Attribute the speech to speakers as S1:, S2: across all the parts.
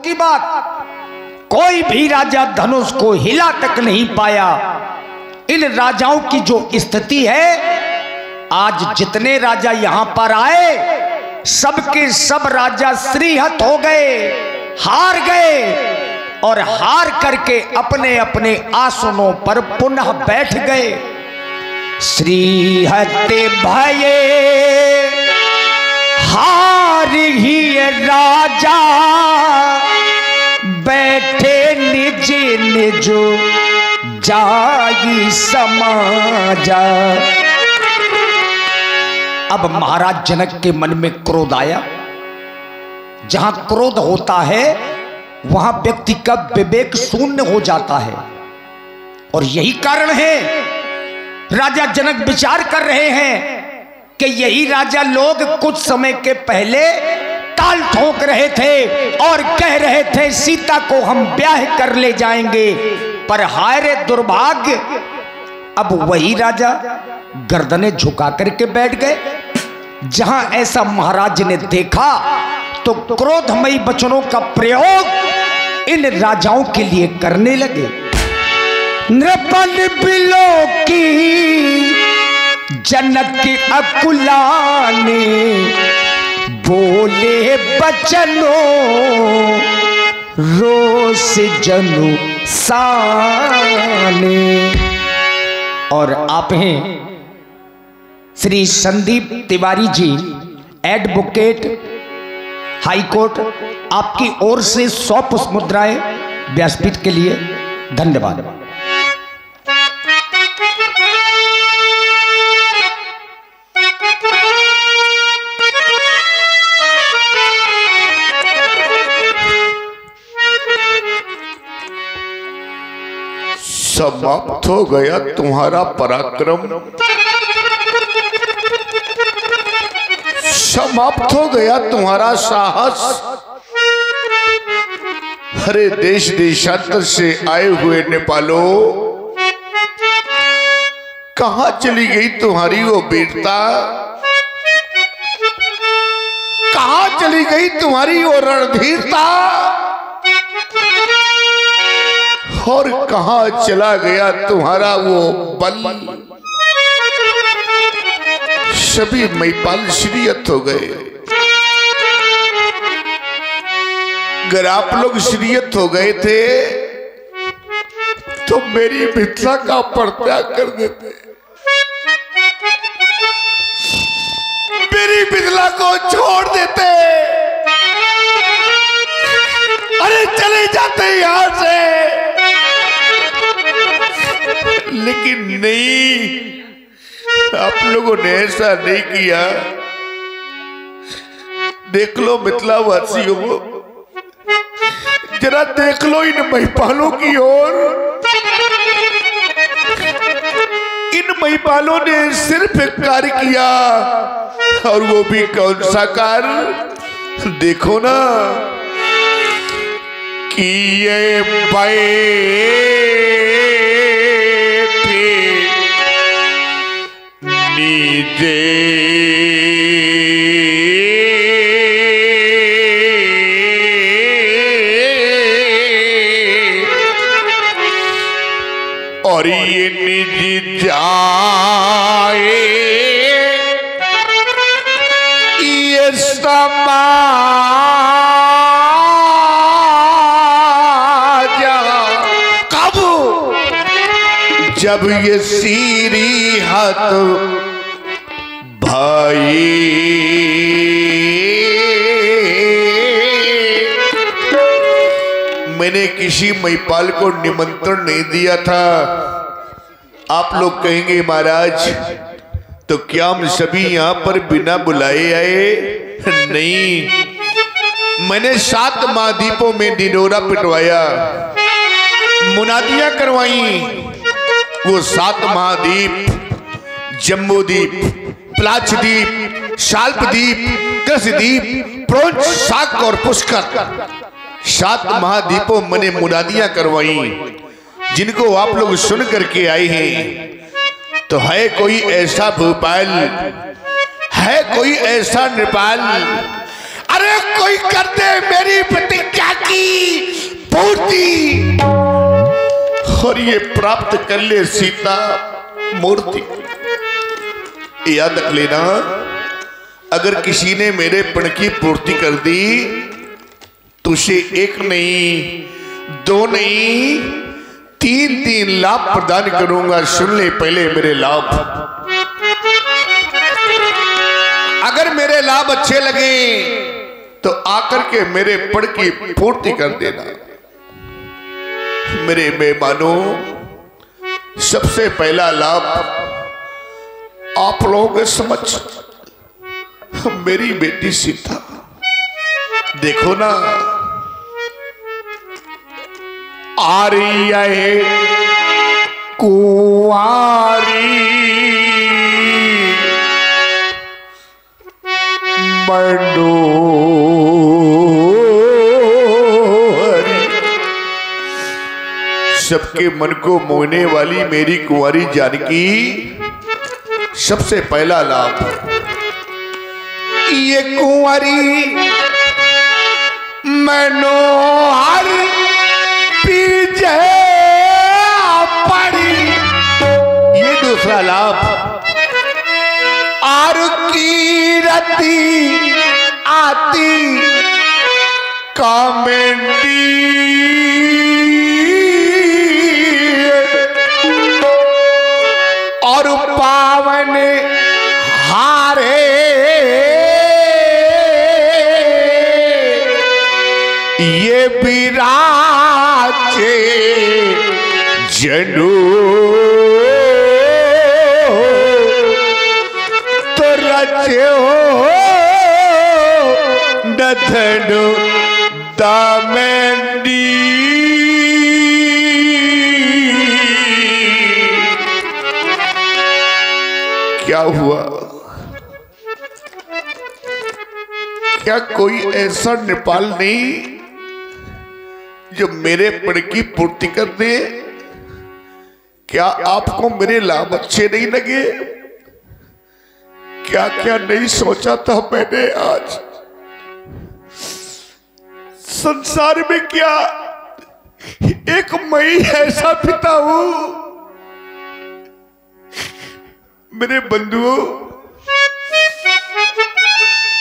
S1: की बात, कोई भी राजा धनुष को हिला तक नहीं पाया। इन राजाओं की जो स्थिति है, आज जितने राजा यहां पर आए सबके सब राजा श्रीहत हो गए, हार गए और हार करके अपने अपने आसनों पर पुनः बैठ गए। श्रीहत भये हार ही राजा, बैठे निज निज जाई समाजा। अब महाराज जनक के मन में क्रोध आया। जहां क्रोध होता है वहां व्यक्ति का विवेक शून्य हो जाता है, और यही कारण है राजा जनक विचार कर रहे हैं कि यही राजा लोग कुछ समय के पहले ताल ठोक रहे थे और कह रहे थे सीता को हम ब्याह कर ले जाएंगे, पर हाय रे दुर्भाग्य, अब वही राजा गर्दनें झुका करके बैठ गए। जहां ऐसा महाराज ने देखा तो क्रोधमयी वचनों का प्रयोग इन राजाओं के लिए करने लगे। नृपन बिलो की जनक अकुलाने, बोले बचनों रोष जनु साने। और आप हैं Shri Sandeep Tiwari ji, advocate high court, आपकी ओर से 100 पुष्प मुद्राएं व्यासपीठ के लिए। धन्यवाद।
S2: समाप्त हो गया तुम्हारा पराक्रम, समाप्त हो गया तुम्हारा साहस। हरे देश देशांतर से आए हुए नेपालो, कहां चली गई तुम्हारी वो वीरता, कहां चली गई तुम्हारी वो रणधीरता, और कहां चला गया तुम्हारा वो बल। सभी महिपाल श्रीयत हो गए। अगर आप लोग श्रीयत हो गए थे तो मेरी मिथिला का परित्याग कर देते, मेरी मिथिला को छोड़ देते, अरे चले जाते यहां से। लेकिन नहीं, आप लोगों ने ऐसा नहीं किया। देख लो मिथिला वासियों, जरा देख लो इन महिपालों की ओर। इन महिपालों ने सिर्फ एक कार्य किया, और वो भी कौन सा कार्य, देखो ना, कि ये नीचे और ये निज जाए ये समाजा, कब, जब ये सीरी हाथ भाई मैंने किसी महिपाल को निमंत्रण नहीं दिया था। आप लोग कहेंगे महाराज तो क्या हम सभी यहाँ पर बिना बुलाए आए? नहीं, मैंने 7 महाद्वीपों में दिनोरा पिटवाया, मुनादियां करवाई। वो 7 महाद्वीप, जम्बूद्वीप, प्लाचद्वीप, शाल्पद्वीप, कृष्णद्वीप, प्रोंच, शाक और पुष्कर, 7 महाद्वीपों मैंने मुनादियां करवाई, जिनको आप लोग सुन करके आए हैं। तो है कोई ऐसा भोपाल, है कोई ऐसा नेपाल, अरे कोई कर दे मेरी प्रतिज्ञा की, और ये प्राप्त कर ले सीता मूर्ति। याद रख लेना, अगर किसी ने मेरे पण की पूर्ति कर दी तो उसे एक नहीं, दो नहीं, तीन लाभ प्रदान करूंगा। सुन ले पहले मेरे लाभ। अगर मेरे लाभ अच्छे लगे तो आकर के मेरे पण की पूर्ति कर देना। मेरे मेहमानों, सबसे पहला लाभ आप लोगों के समझ मेरी बेटी सीता। देखो ना, आ रही है कुंवारी मंडोरी, सबके मन को मोहने वाली मेरी कुंवारी जानकी। सबसे पहला लाभ, ये कुंवारी मनोहर पीछे पड़ी। ये दूसरा लाभ, आर की रती आती कमेंटी, और पावन हारे ये विराजे जनु, तो रचे हो नथनु दामेंडी। क्या हुआ? क्या कोई ऐसा नेपाल नहीं जो मेरे पण की पूर्ति कर दे? क्या आपको मेरे लाभ अच्छे नहीं लगे? क्या क्या नहीं सोचा था मैंने आज? संसार में क्या एक मैं ऐसा पिता हूं? मेरे बंधुओं,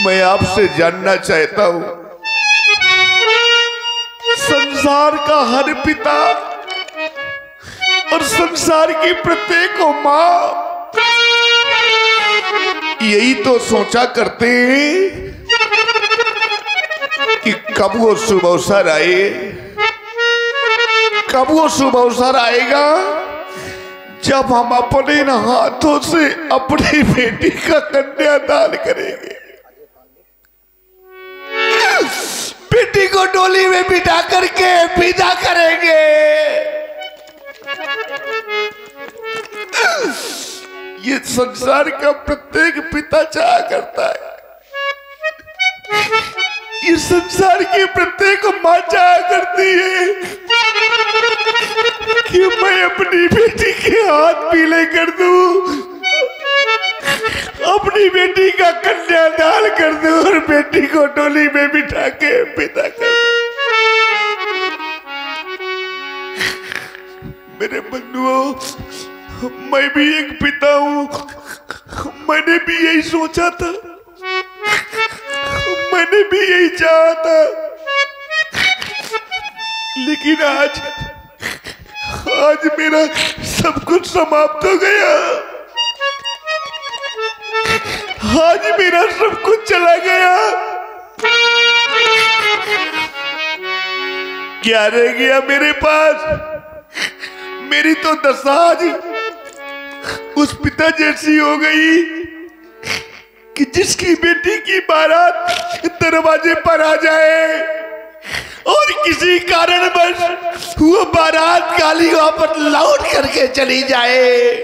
S2: मैं आपसे जानना चाहता हूं, संसार का हर पिता और संसार की प्रत्येक मां यही तो सोचा करते हैं कि कब वो शुभ अवसर आए, कब वो शुभ अवसर आएगा जब हम अपने हाथों से अपनी बेटी का कन्यादान करेंगे, बेटी को डोली में बिठा करके विदा करेंगे। ये संसार का प्रत्येक पिता चाहा करता है, ये संसार की प्रत्येक मां चाहा करती है कि मैं अपनी बेटी के हाथ पीले कर दूं, अपनी बेटी का कन्यादान कर दूं और बेटी को डोली में बिठा के विदा कर दूं। मेरे बंधुओं, मैं भी एक पिता हूं, मैंने भी यही सोचा था, मैंने भी यही चाहा था, लेकिन आज मेरा सब कुछ समाप्त हो गया, आज मेरा सब कुछ चला गया। क्या रह गया मेरे पास? मेरी तो दशा आज उस पिता जैसी हो गई कि जिसकी बेटी की बारात दरवाजे पर आ जाए और किसी कारणवश वो बारात काली वापस लौट करके चली जाए।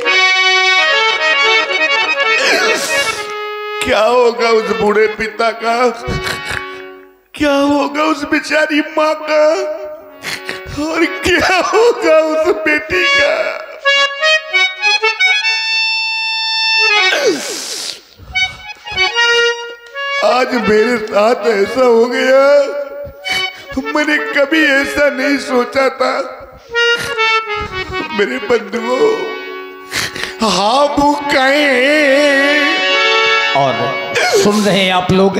S2: क्या होगा उस बूढ़े पिता का? क्या होगा उस बेचारी माँ का? और क्या होगा उस बेटी का? आज मेरे साथ ऐसा हो गया, मैंने कभी ऐसा नहीं सोचा था। मेरे बंधुओं, हाँ वो कहे।
S1: और सुन रहे हैं आप लोग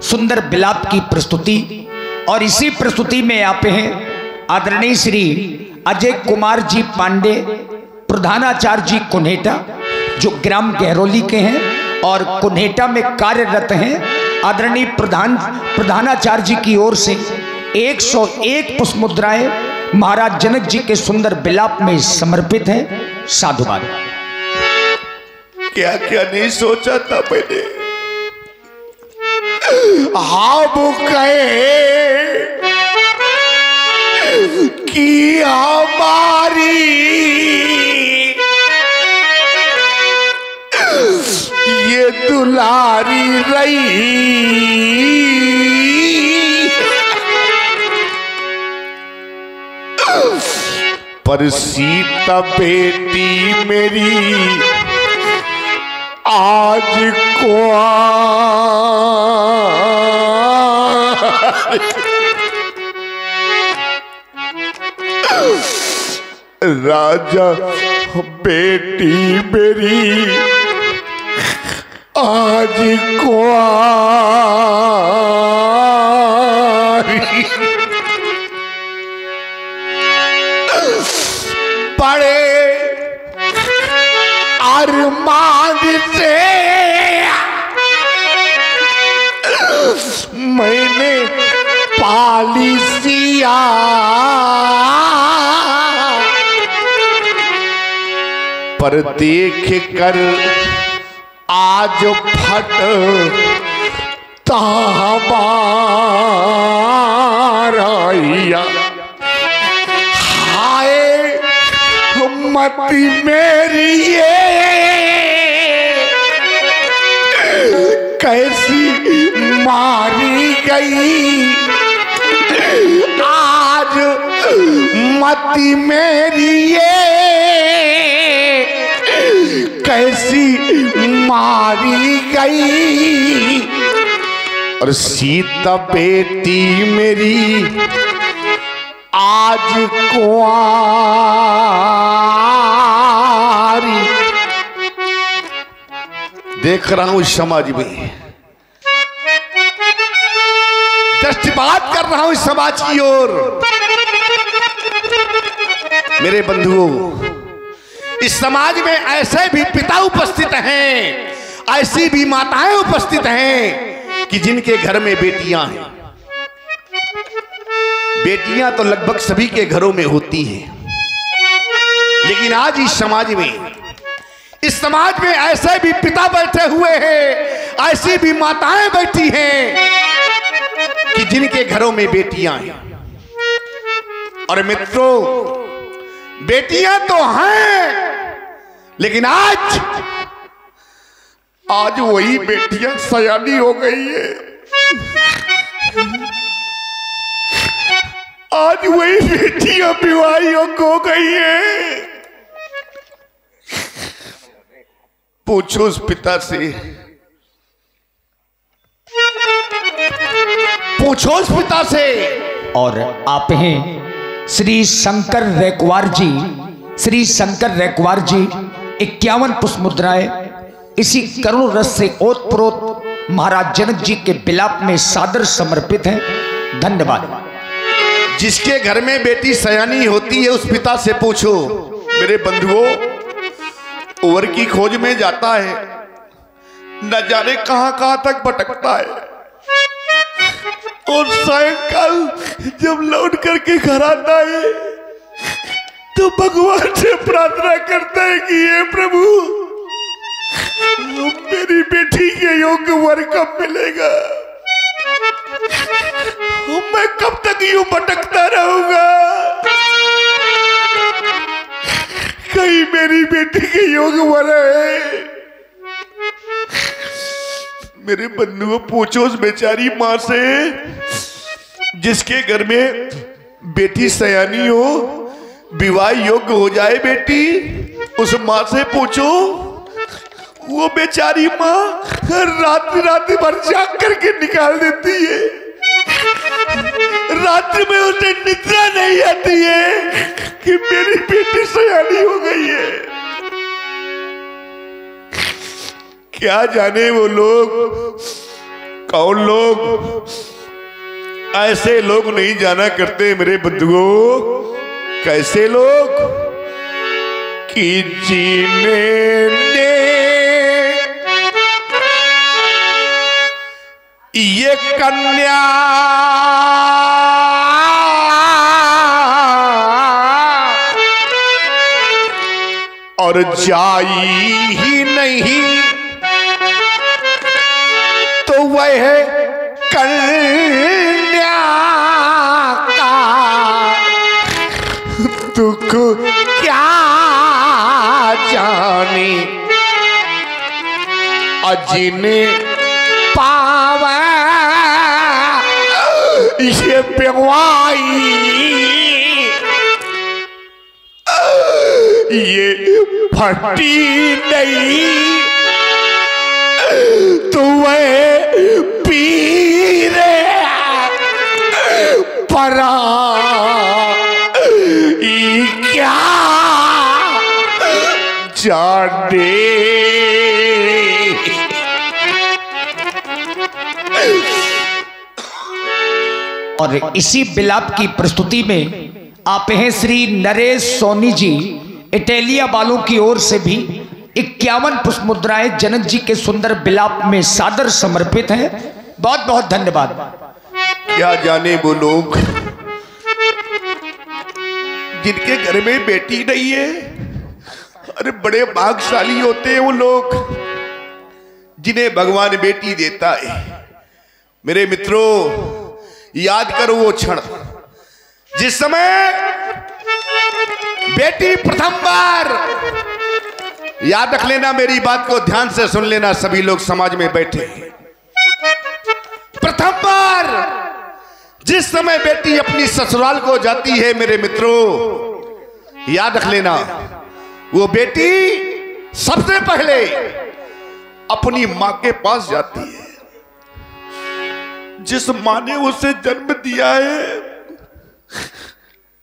S1: सुंदर विलाप की प्रस्तुति, और इसी प्रस्तुति में आप हैं आदरणीय श्री अजय कुमार जी पांडे, प्रधानाचार्य जी कुन्हेटा, जो ग्राम गहरौली के हैं और कुन्हेटा में कार्यरत हैं। आदरणीय प्रधानाचार्य जी की ओर से 101 पुष्प मुद्राएं महाराज जनक जी के सुंदर विलाप में समर्पित हैं। साधुवाद।
S2: क्या क्या नहीं सोचा था मैंने। हाँ वो कहे कि हमारी ये दुलारी रही, पर सीता बेटी मेरी आज को राजा बेटी मेरी आज को बड़े अरमान से मैंने पाली सिया, पर देख कर आज फट हमारा हाय मती मेरी ये कैसी मारी गई, आज मती मेरी ये कैसी मारी गई, और सीता बेटी मेरी आज कुंवारी। देख रहा हूं समाज में, दृष्टिपात कर रहा हूं इस समाज की ओर। मेरे बंधुओं, इस समाज में ऐसे भी पिता उपस्थित हैं, ऐसी भी माताएं उपस्थित हैं कि जिनके घर में बेटियां हैं। बेटियां तो लगभग सभी के घरों में होती हैं, लेकिन आज इस समाज में ऐसे भी पिता बैठे हुए हैं, ऐसी भी माताएं बैठी हैं कि जिनके घरों में बेटियां हैं। और मित्रों, बेटियां तो हैं, लेकिन आज वही बेटियां सयानी हो गई है। आज वही बेटियां विवाही हो गई है। पूछो उस पिता से, पूछो उस पिता से।
S1: और आप हैं श्री शंकर रैकवार जी, श्री शंकर रैकवार जी 51 पुष्प मुद्राएं इसी करुण रस से ओतप्रोत महाराज जनक जी के विलाप में सादर समर्पित हैं। धन्यवाद।
S2: जिसके घर में बेटी सयानी होती है उस पिता से पूछो। मेरे बंधुओं, उवर की खोज में जाता है, न जाने कहां कहां तक भटकता है, और सायंकाल जब लौट करके घर आता है तो भगवान से प्रार्थना करता है कि हे प्रभु, मेरी बेटी के योग्य वर कब मिलेगा? मैं कब तक यूं भटकता रहूंगा? कहीं मेरी बेटी के योग्य वर है? मेरे बंधुओं, पूछो उस बेचारी माँ से जिसके घर में बेटी सयानी हो, विवाह योग्य हो जाए बेटी, उस माँ से पूछो। वो बेचारी माँ रात भर जाग करके निकाल देती है, रात्रि में उसे निद्रा नहीं आती है कि मेरी बेटी सयानी हो गई है। क्या जाने वो लोग कौन लोग, ऐसे लोग नहीं जाना करते मेरे बंधुओं। कैसे लोग कि जिन्होंने ये कन्या और जाई ही नहीं तो वह कन्या का दुख क्या जाने, अजिने पावे ये बेवाई ये फटी नहीं तो वह पीरे परा क्या जाने।
S1: और इसी बिलाप की प्रस्तुति में आप हैं श्री नरेश सोनी जी, इटालिया वालों की ओर से भी 51 पुष्प मुद्राएं जनक जी के सुंदर बिलाप में सादर समर्पित है। बहुत बहुत धन्यवाद।
S2: क्या जाने वो लोग जिनके घर में बेटी नहीं है, अरे बड़े भाग्यशाली होते हैं वो लोग जिन्हें भगवान बेटी देता है। मेरे मित्रों, याद करो वो क्षण जिस समय बेटी प्रथम बार, याद रख लेना, मेरी बात को ध्यान से सुन लेना सभी लोग समाज में बैठे। प्रथम बार जिस समय बेटी अपनी ससुराल को जाती है मेरे मित्रों, याद रख लेना, वो बेटी सबसे पहले अपनी मां के पास जाती है। जिस मां ने उसे जन्म दिया है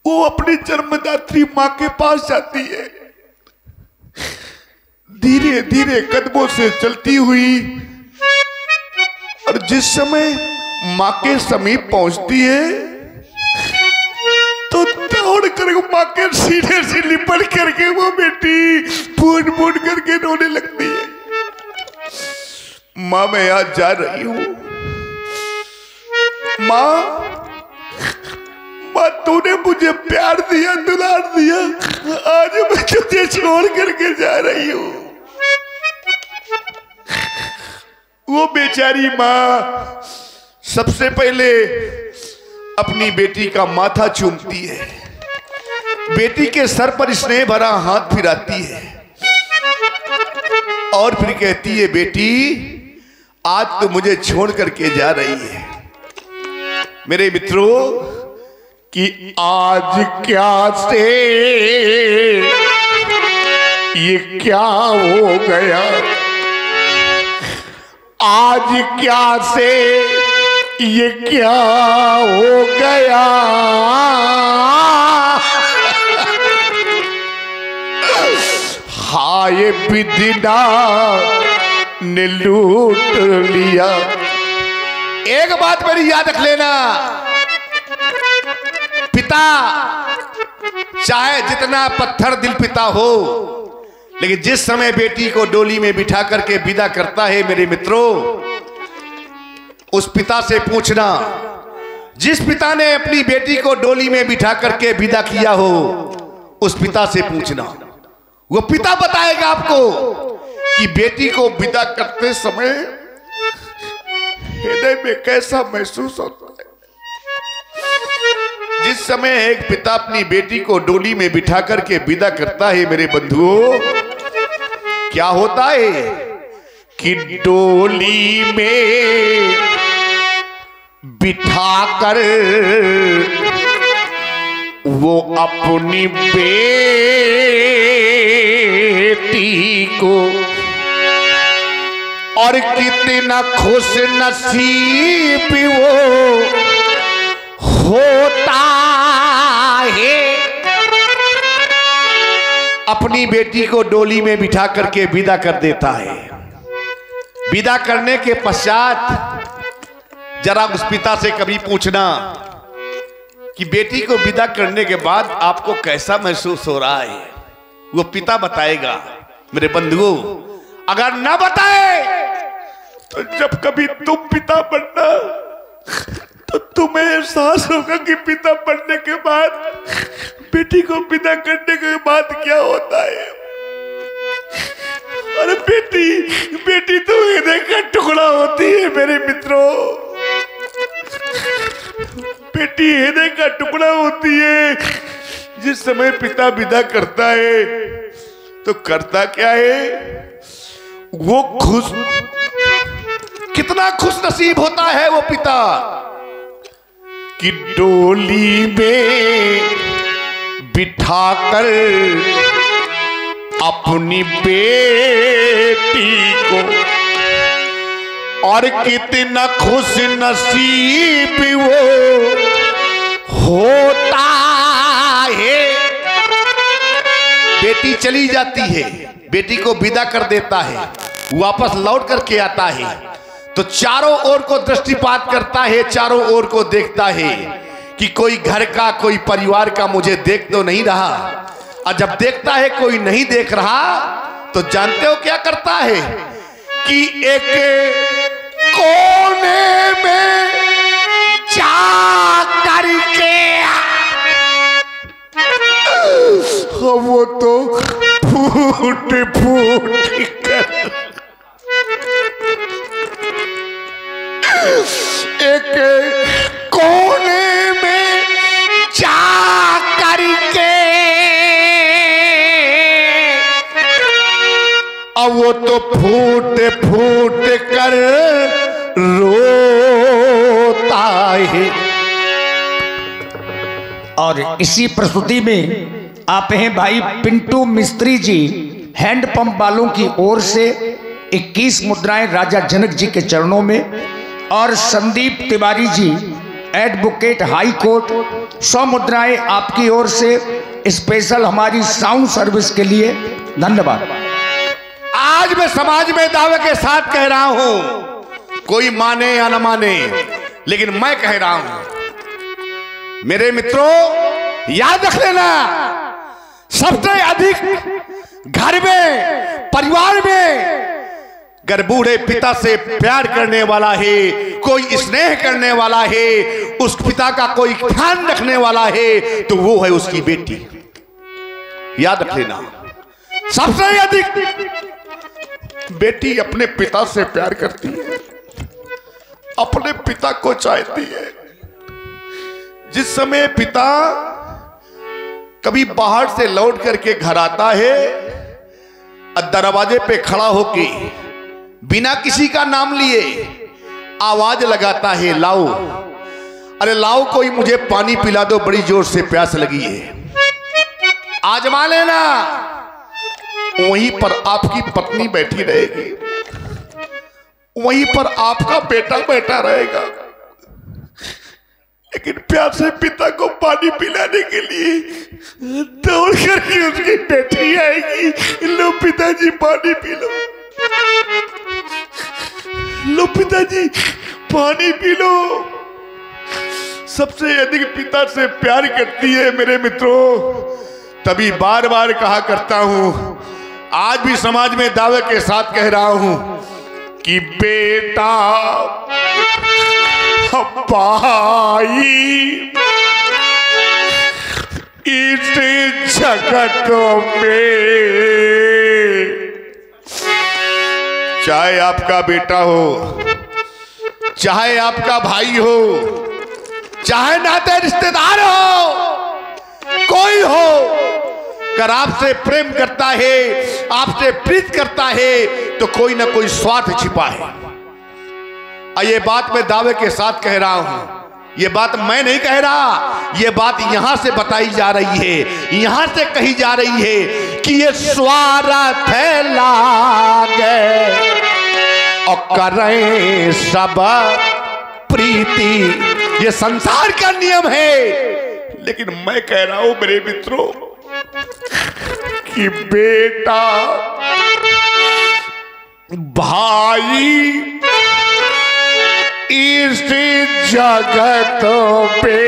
S2: वो अपनी जन्मदात्री मां के पास जाती है। धीरे धीरे कदमों से चलती हुई, और जिस समय मां के समीप पहुंचती है तो दौड़ कर मां के सीने से लिपट करके वो बेटी फूट फूट करके रोने लगती है। मां, मैं आज जा रही हूं। मां, तूने मुझे प्यार दिया, दुलार दिया, आज मैं तुझे छोड़ करके जा रही हूं। वो बेचारी मां सबसे पहले अपनी बेटी का माथा चूमती है, बेटी के सर पर स्नेह भरा हाथ फिराती है और फिर कहती है, बेटी आज तो मुझे छोड़ करके जा रही है। मेरे मित्रों, कि आज क्या से ये क्या हो गया, आज क्या से ये क्या हो गया, हाय विधिना ने लूट लिया। एक बात मेरी याद रख लेना, पिता चाहे जितना पत्थर दिल पिता हो, लेकिन जिस समय बेटी को डोली में बिठा करके विदा करता है मेरे मित्रों, उस पिता से पूछना, जिस पिता ने अपनी बेटी को डोली में बिठा करके विदा किया हो, उस पिता से पूछना, वो पिता बताएगा आपको कि बेटी को विदा करते समय हृदय में कैसा महसूस होता है। जिस समय एक पिता अपनी बेटी को डोली में बिठा करके विदा करता है मेरे बंधुओं, क्या होता है कि डोली में बिठाकर वो अपनी बेटी को, और कितना खुश नसीब वो
S1: होता है।
S2: अपनी बेटी को डोली में बिठा करके विदा कर देता है। विदा करने के पश्चात जरा उस पिता से कभी पूछना कि बेटी को विदा करने के बाद आपको कैसा महसूस हो रहा है। वो पिता बताएगा। मेरे बंधुओं, अगर ना बताए तो जब कभी तुम पिता बनना तो तुम्हें एहसास होगा कि पिता बनने के बाद, बेटी को विदा करने के बाद क्या होता है। अरे बेटी तो हृदय का टुकड़ा होती है मेरे मित्रों। बेटी हृदय का टुकड़ा होती है। जिस समय पिता विदा करता है तो करता क्या है, वो कितना खुश नसीब होता है वो पिता कि डोली में बिठाकर अपनी बेटी को, और कितना खुश नसीब वो होता है। बेटी चली जाती है, बेटी को विदा कर देता है, वापस लौट करके आता है तो चारों ओर को दृष्टिपात करता है, चारों ओर को देखता है कि कोई घर का, कोई परिवार का मुझे देख तो नहीं रहा। और जब देखता है कोई नहीं देख रहा तो जानते हो क्या करता है कि एक कोने में जा करके वो तो फूट कर एक कोने में जा करके, अब वो तो फूट कर रोता है।
S1: और इसी प्रस्तुति में आप हैं भाई पिंटू मिस्त्री जी, हैंडपंप वालों की ओर से 21 मुद्राएं राजा जनक जी के चरणों में, और Sandeep Tiwari ji advocate high court 100 मुद्राएं आपकी ओर से स्पेशल हमारी साउंड सर्विस के लिए। धन्यवाद।
S2: आज मैं समाज में दावे के साथ कह रहा हूं, कोई माने या न माने, लेकिन मैं कह रहा हूं मेरे मित्रों, याद रख लेना, सबसे अधिक घर में, परिवार में अगर बूढ़े पिता से प्यार करने वाला है, कोई स्नेह करने वाला है, उस पिता का कोई ध्यान रखने वाला है तो वो है उसकी बेटी। याद रख लेना, सबसे अधिक बेटी अपने पिता से प्यार करती है, अपने पिता को चाहती है। जिस समय पिता कभी बाहर से लौट करके घर आता है और दरवाजे पे खड़ा होके बिना किसी का नाम लिए आवाज लगाता है, लाओ, अरे लाओ कोई मुझे पानी पिला दो, बड़ी जोर से प्यास लगी है। आजमा लेना, वहीं पर आपकी पत्नी बैठी रहेगी, वहीं पर आपका बेटा बैठा रहेगा, लेकिन प्यासे पिता को पानी पिलाने के लिए दौड़ करके उसकी बेटी आएगी। लो पिताजी पानी पी लो, लो पिताजी पानी पी लो। सबसे अधिक पिता से प्यार करती है मेरे मित्रों। तभी बार बार कहा करता हूं, आज भी समाज में दावे के साथ कह रहा हूं कि बेटा भाई इस जगत में, चाहे आपका बेटा हो, चाहे आपका भाई हो, चाहे नाते रिश्तेदार हो, कोई हो, अगर आपसे प्रेम करता है, आपसे प्रीत करता है तो कोई ना कोई स्वार्थ छिपा है। ये बात मैं दावे के साथ कह रहा हूं, ये बात मैं नहीं कह रहा, ये बात यहां से बताई जा रही है, यहां से कही जा रही है कि ये स्वार्थ लागे और करें सब प्रीति ये संसार का नियम है। लेकिन मैं कह रहा हूं मेरे मित्रों कि बेटा भाई इस जगत पे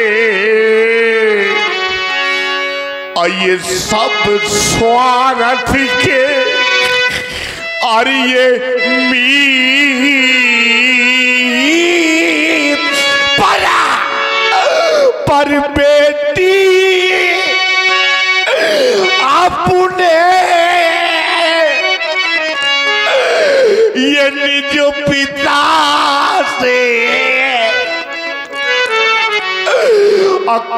S2: और ये सब स्वार्थ के और ये मीत पर बेटी अपने ये निज पिता से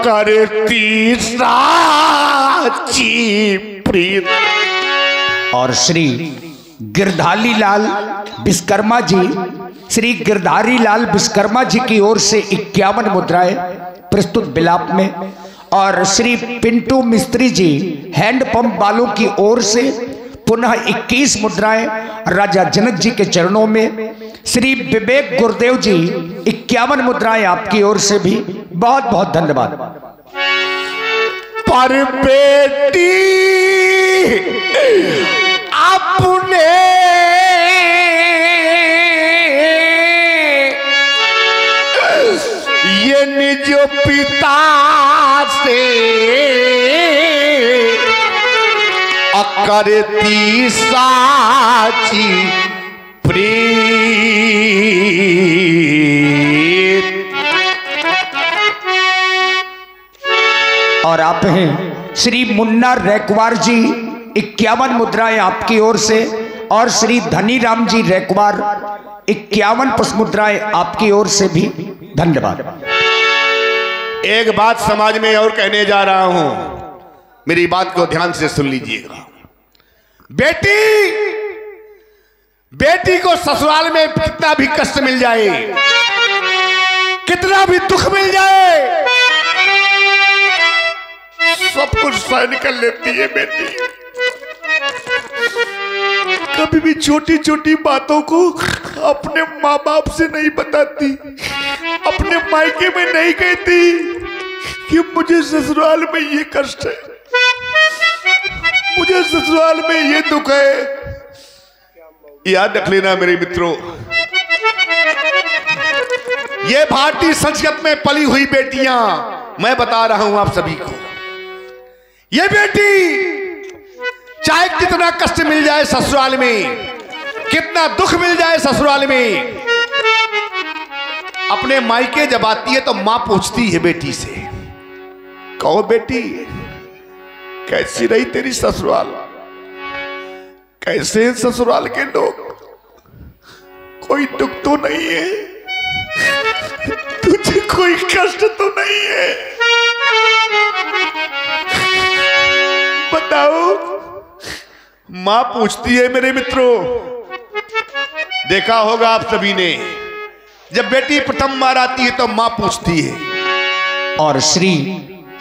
S2: करती साची प्रीत।
S1: और श्री गिरधारी लाल विश्वकर्मा जी, श्री गिरधारी लाल विश्वकर्मा जी की ओर से 51 मुद्राएं प्रस्तुत विलाप में, और श्री पिंटू मिस्त्री जी हैंडपंप वालों की ओर से पुनः 21 मुद्राएं राजा जनक जी के चरणों में। श्री विवेक गुरुदेव जी 51 मुद्राएं आपकी ओर से भी बहुत बहुत धन्यवाद।
S2: पर बेटी अपने ये निज पिता से करती साची प्रीत।
S1: और आप हैं श्री मुन्ना रैकवार जी 51 मुद्राएं आपकी ओर से, और श्री धनीराम जी रैकवार 51 पुष्प मुद्राएं आपकी ओर से भी धन्यवाद।
S2: एक बात समाज में और कहने जा रहा हूं, मेरी बात को ध्यान से सुन लीजिएगा। बेटी को ससुराल में कितना भी कष्ट मिल जाए, कितना भी दुख मिल जाए, सब कुछ सहन कर लेती है बेटी। कभी भी छोटी छोटी बातों को अपने माँ बाप से नहीं बताती, अपने मायके में नहीं कहती कि मुझे ससुराल में ये कष्ट है, मुझे ससुराल में ये दुख है। याद रख लेना मेरे मित्रों, ये भारतीय संस्कृति में पली हुई बेटियां, मैं बता रहा हूं आप सभी को, ये बेटी चाहे कितना कष्ट मिल जाए ससुराल में, कितना दुख मिल जाए ससुराल में, अपने मायके जब आती है तो मां पूछती है बेटी से, कहो बेटी कैसी रही तेरी ससुराल, कैसे हैं ससुराल के लोग, कोई दुख तो नहीं है, तुझे कोई कष्ट तो नहीं है, बताओ। मां पूछती है मेरे मित्रों, देखा होगा आप सभी ने, जब बेटी प्रथम बार आती है तो मां पूछती है।
S1: और श्री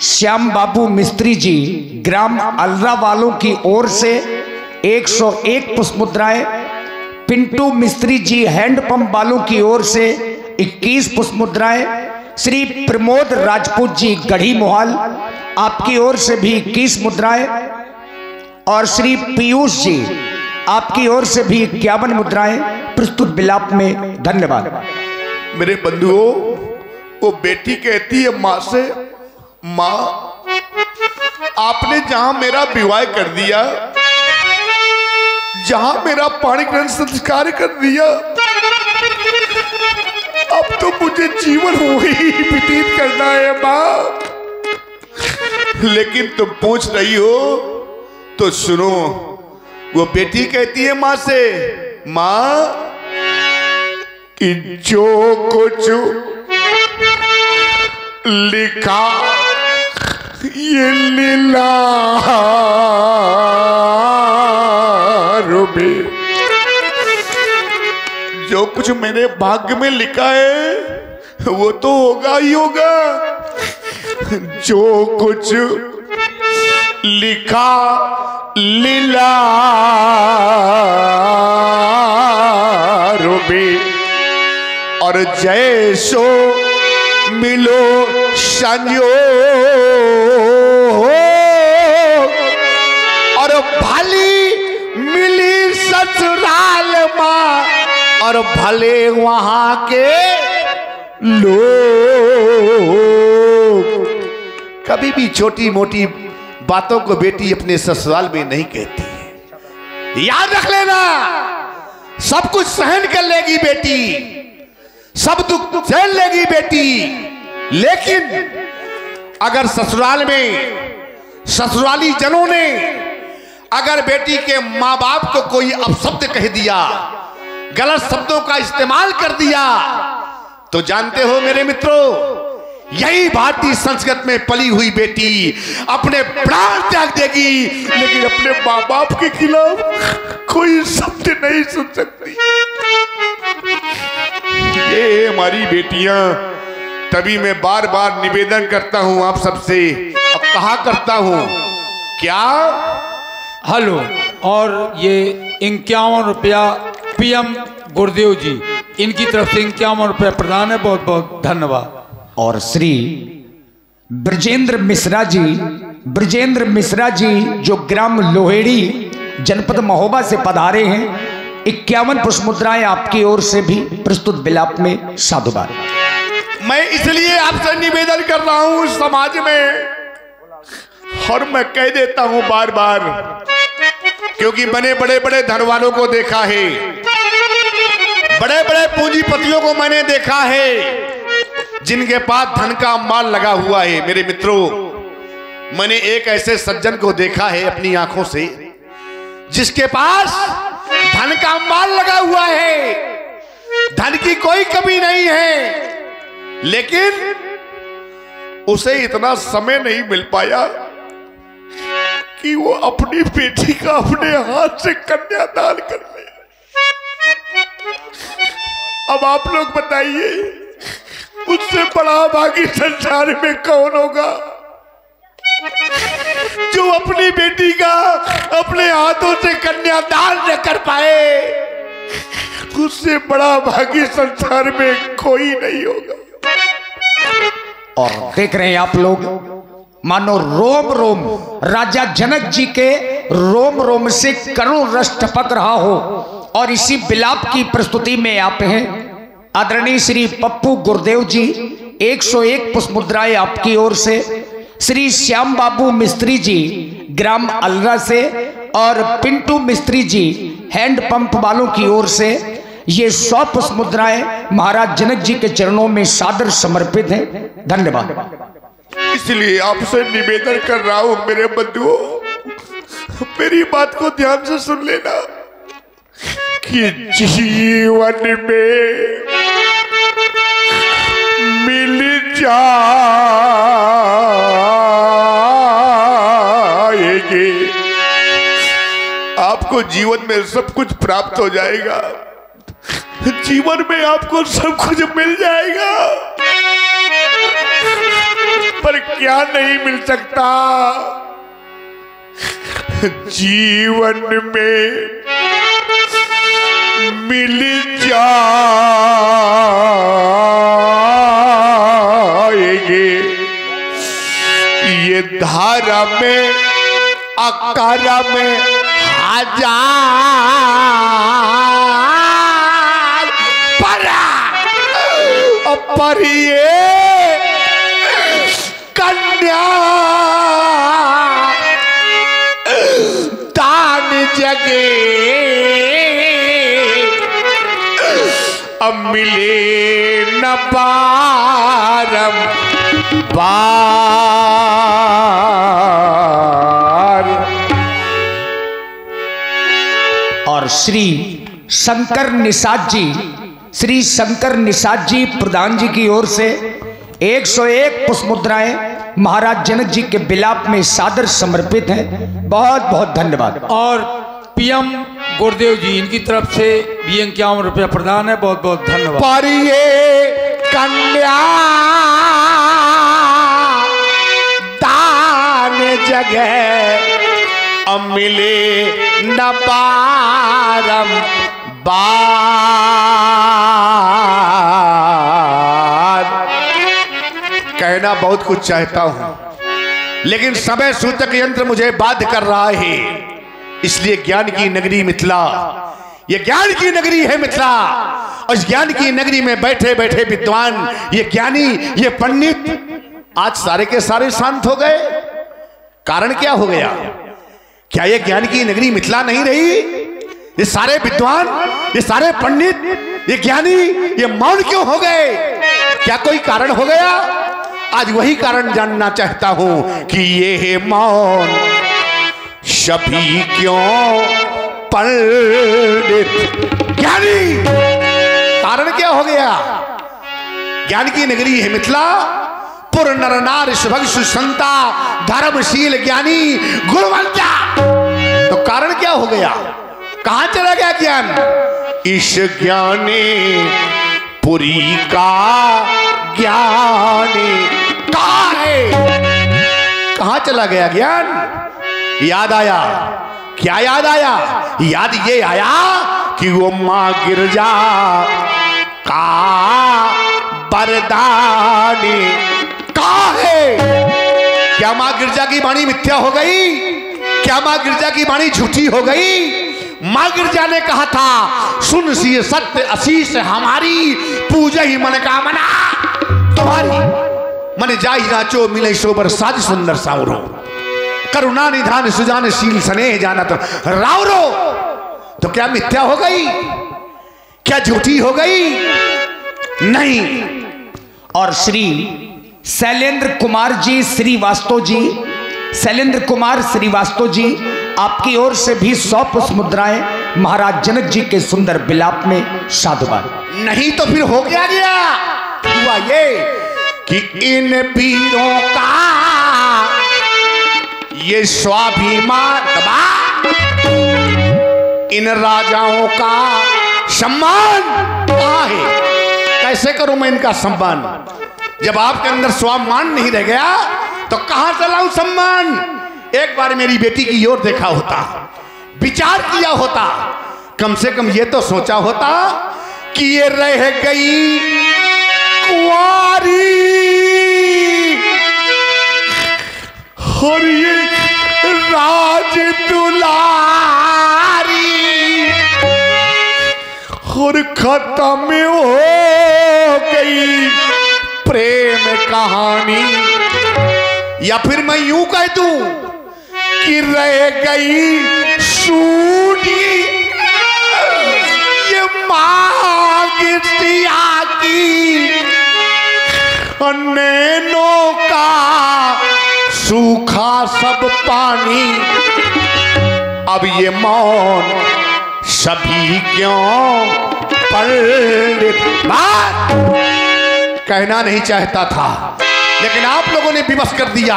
S1: श्याम बाबू मिस्त्री जी ग्राम अलरा वालों की ओर से 101 पुष्प मुद्राएं, पिंटू मिस्त्री जी हैंडपंप वालों की ओर से 21 पुष्प मुद्राएं, श्री प्रमोद राजपूत जी गढ़ी मोहाल आपकी ओर से भी 21 मुद्राएं, और श्री पीयूष जी आपकी ओर से भी 51 मुद्राएं प्रस्तुत विलाप में धन्यवाद।
S2: मेरे बंधुओं, वो बेटी कहती है माँ से, माँ आपने जहां मेरा विवाह कर दिया, जहां मेरा पाणी ग्रहण संस्कार कर दिया, अब तो मुझे जीवन वही व्यतीत करना है माँ। लेकिन तुम पूछ रही हो तो सुनो, वो बेटी कहती है माँ से, माँ कि जो कुछ लिखा ये लीला रूबी, जो कुछ मेरे भाग्य में लिखा है वो तो होगा ही होगा, जो कुछ लिखा लीला रूबी, और जैसो मिलो संजो और भली मिली ससुराल माँ और भले वहां के लोग। कभी भी छोटी मोटी बातों को बेटी अपने ससुराल में नहीं कहती है, याद रख लेना। सब कुछ सहन कर लेगी बेटी, सब दुख सहन लेगी बेटी, लेकिन अगर ससुराल में ससुराली जनों ने अगर बेटी के माँ बाप को कोई अपशब्द कह दिया, गलत शब्दों का इस्तेमाल कर दिया, तो जानते हो मेरे मित्रों, यही भारतीय संस्कृति में पली हुई बेटी अपने प्राण त्याग देगी, लेकिन अपने माँ बाप के खिलाफ कोई शब्द नहीं सुन सकती। ये हमारी बेटियां, तभी मैं बार बार निवेदन करता हूं आप सबसे, अब कहा करता हूं क्या
S3: हेलो। और ये 51 रुपया पीएम गुरुदेव जी, इनकी तरफ से 51 रुपया प्रदान है, बहुत बहुत धन्यवाद।
S1: और श्री ब्रजेंद्र मिश्रा जी जो ग्राम लोहेड़ी जनपद महोबा से पधारे हैं, 51 पुष्प मुद्राएं आपकी ओर से भी प्रस्तुत विलाप में साधुवाद।
S2: मैं इसलिए आपसे निवेदन कर रहा हूं समाज में, और मैं कह देता हूं बार बार, क्योंकि मैंने बड़े बड़े धन वालों को देखा है, बड़े बड़े पूंजीपतियों को मैंने देखा है, जिनके पास धन का माल लगा हुआ है। मेरे मित्रों, मैंने एक ऐसे सज्जन को देखा है अपनी आंखों से, जिसके पास धन का माल लगा हुआ है, धन की कोई कमी नहीं है, लेकिन उसे इतना समय नहीं मिल पाया कि वो अपनी बेटी का अपने हाथ से कन्यादान कर ले। अब आप लोग बताइए, उससे बड़ा भागी संसार में कौन होगा जो अपनी बेटी का अपने हाथों से कन्यादान न कर पाए। उससे बड़ा भागी संसार में कोई नहीं होगा।
S1: और देख रहे हैं आप लोग, मानो रोम रोम राजा जनक जी के रोम रोम से करुण रस टपक रहा हो। और इसी विलाप की प्रस्तुति में आप हैं आदरणीय श्री पप्पू गुरुदेव जी, 101 पुष्प मुद्राएं आपकी ओर से, श्री श्याम बाबू मिस्त्री जी ग्राम अलरा से, और पिंटू मिस्त्री जी हैंड पंप वालों की ओर से ये 100 पुष्प मुद्राएं महाराज जनक जी के चरणों में सादर समर्पित हैं। धन्यवाद।
S2: इसलिए आपसे निवेदन कर रहा हूं मेरे बंधुओं, मेरी बात को ध्यान से सुन लेना कि जीवन में मिल जाएगी, आपको जीवन में सब कुछ प्राप्त हो जाएगा, जीवन में आपको सब कुछ मिल जाएगा, पर क्या नहीं मिल सकता? जीवन में मिल जाएगी, ये धारा में अकारा में हजार पर ये कन्या दान जगे अब मिले न बारम बार।
S1: और श्री शंकर निषाद जी प्रधान जी की ओर से 101 पुष्प मुद्राएं महाराज जनक जी के विलाप में सादर समर्पित हैं। बहुत बहुत धन्यवाद।
S3: और पीएम गुरुदेव जी, इनकी तरफ से भी 51 रुपया प्रदान है, बहुत बहुत धन्यवाद।
S2: पर ये कन्या दान जगह अब मिले न बारम बार। कहना बहुत कुछ चाहता हूं, लेकिन समय सूचक यंत्र मुझे बाध्य कर रहा है। इसलिए ज्ञान की नगरी मिथिला, ये ज्ञान की नगरी है मिथिला, और इस ज्ञान की नगरी में बैठे बैठे विद्वान, ये ज्ञानी, ये पंडित आज सारे के सारे शांत हो गए। कारण क्या हो गया? क्या ये ज्ञान की नगरी मिथिला नहीं रही? ये सारे विद्वान, ये सारे पंडित, ये ज्ञानी, ये मौन क्यों हो गए? क्या कोई कारण हो गया? आज वही कारण जानना चाहता हूं कि ये है मौन सभी क्यों पंडित ज्ञानी, कारण क्या हो गया? ज्ञान की नगरी है मिथिला, पुर नर नार सुभग सुसंता धर्मशील ज्ञानी गुणवंता। तो कारण क्या हो गया? कहां चला गया ज्ञान? इस ज्ञानी पुरी का ज्ञानी कहां है? कहां चला गया ज्ञान? याद आया। क्या याद आया? याद ये आया कि वो मां गिरजा का बरदानी कहां है? क्या मां गिरजा की वाणी मिथ्या हो गई? क्या मां गिरजा की वाणी झूठी हो गई? मां गिरजा ने कहा था, सुन सी सत्य आशीष हमारी, पूजा ही मन का मना तुम्हारी। मन जाहि नाचो मिले शोबर साज सुंदर सावरो, करुणा निधान सुजानशील स्नेह जाना तो रावरो। तो क्या मिथ्या हो गई? क्या झूठी हो गई? नहीं।
S1: और श्री शैलेंद्र कुमार जी श्रीवास्तव जी, शैलेंद्र कुमार श्रीवास्तव जी, आपकी ओर से भी 100 पुष्प मुद्राएं महाराज जनक जी के सुंदर विलाप में साधुवाद।
S2: नहीं तो फिर हो गया हुआ ये कि इन वीरों का ये स्वाभिमान दबा, इन राजाओं का सम्मान कहां है? कैसे करूं मैं इनका सम्मान? जब आपके अंदर स्वाभिमान नहीं रह गया तो कहां से लाऊं सम्मान? एक बार मेरी बेटी की ओर देखा होता, विचार किया होता, कम से कम ये तो सोचा होता कि ये रह गई कुंवारी और ये राज दुलारी और खत्म हो गई प्रेम कहानी। या फिर मैं यूं कह दूं कि रह गई सूनी ये मां गिरजिया की, नैनों का सूखा सब पानी। अब ये मौन सभी क्यों पंडित? बात कहना नहीं चाहता था, लेकिन आप लोगों ने विवश कर दिया।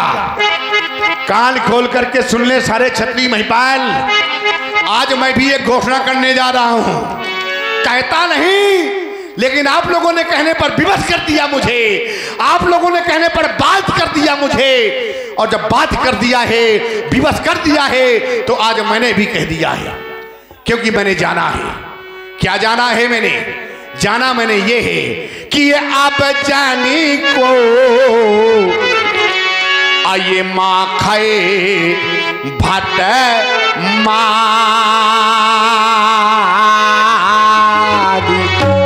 S2: कान खोल करके सुन ले सारे क्षत्रिय महिपाल, आज मैं भी एक घोषणा करने जा रहा हूं। कहता नहीं, लेकिन आप लोगों ने कहने पर विवश कर दिया मुझे, आप लोगों ने कहने पर बात कर दिया मुझे, और जब बात कर दिया है, विवश कर दिया है, तो आज मैंने भी कह दिया है, क्योंकि मैंने जाना है। क्या जाना है? मैंने ये है कि ये आप जानी को आये माँ खाए भट मारी।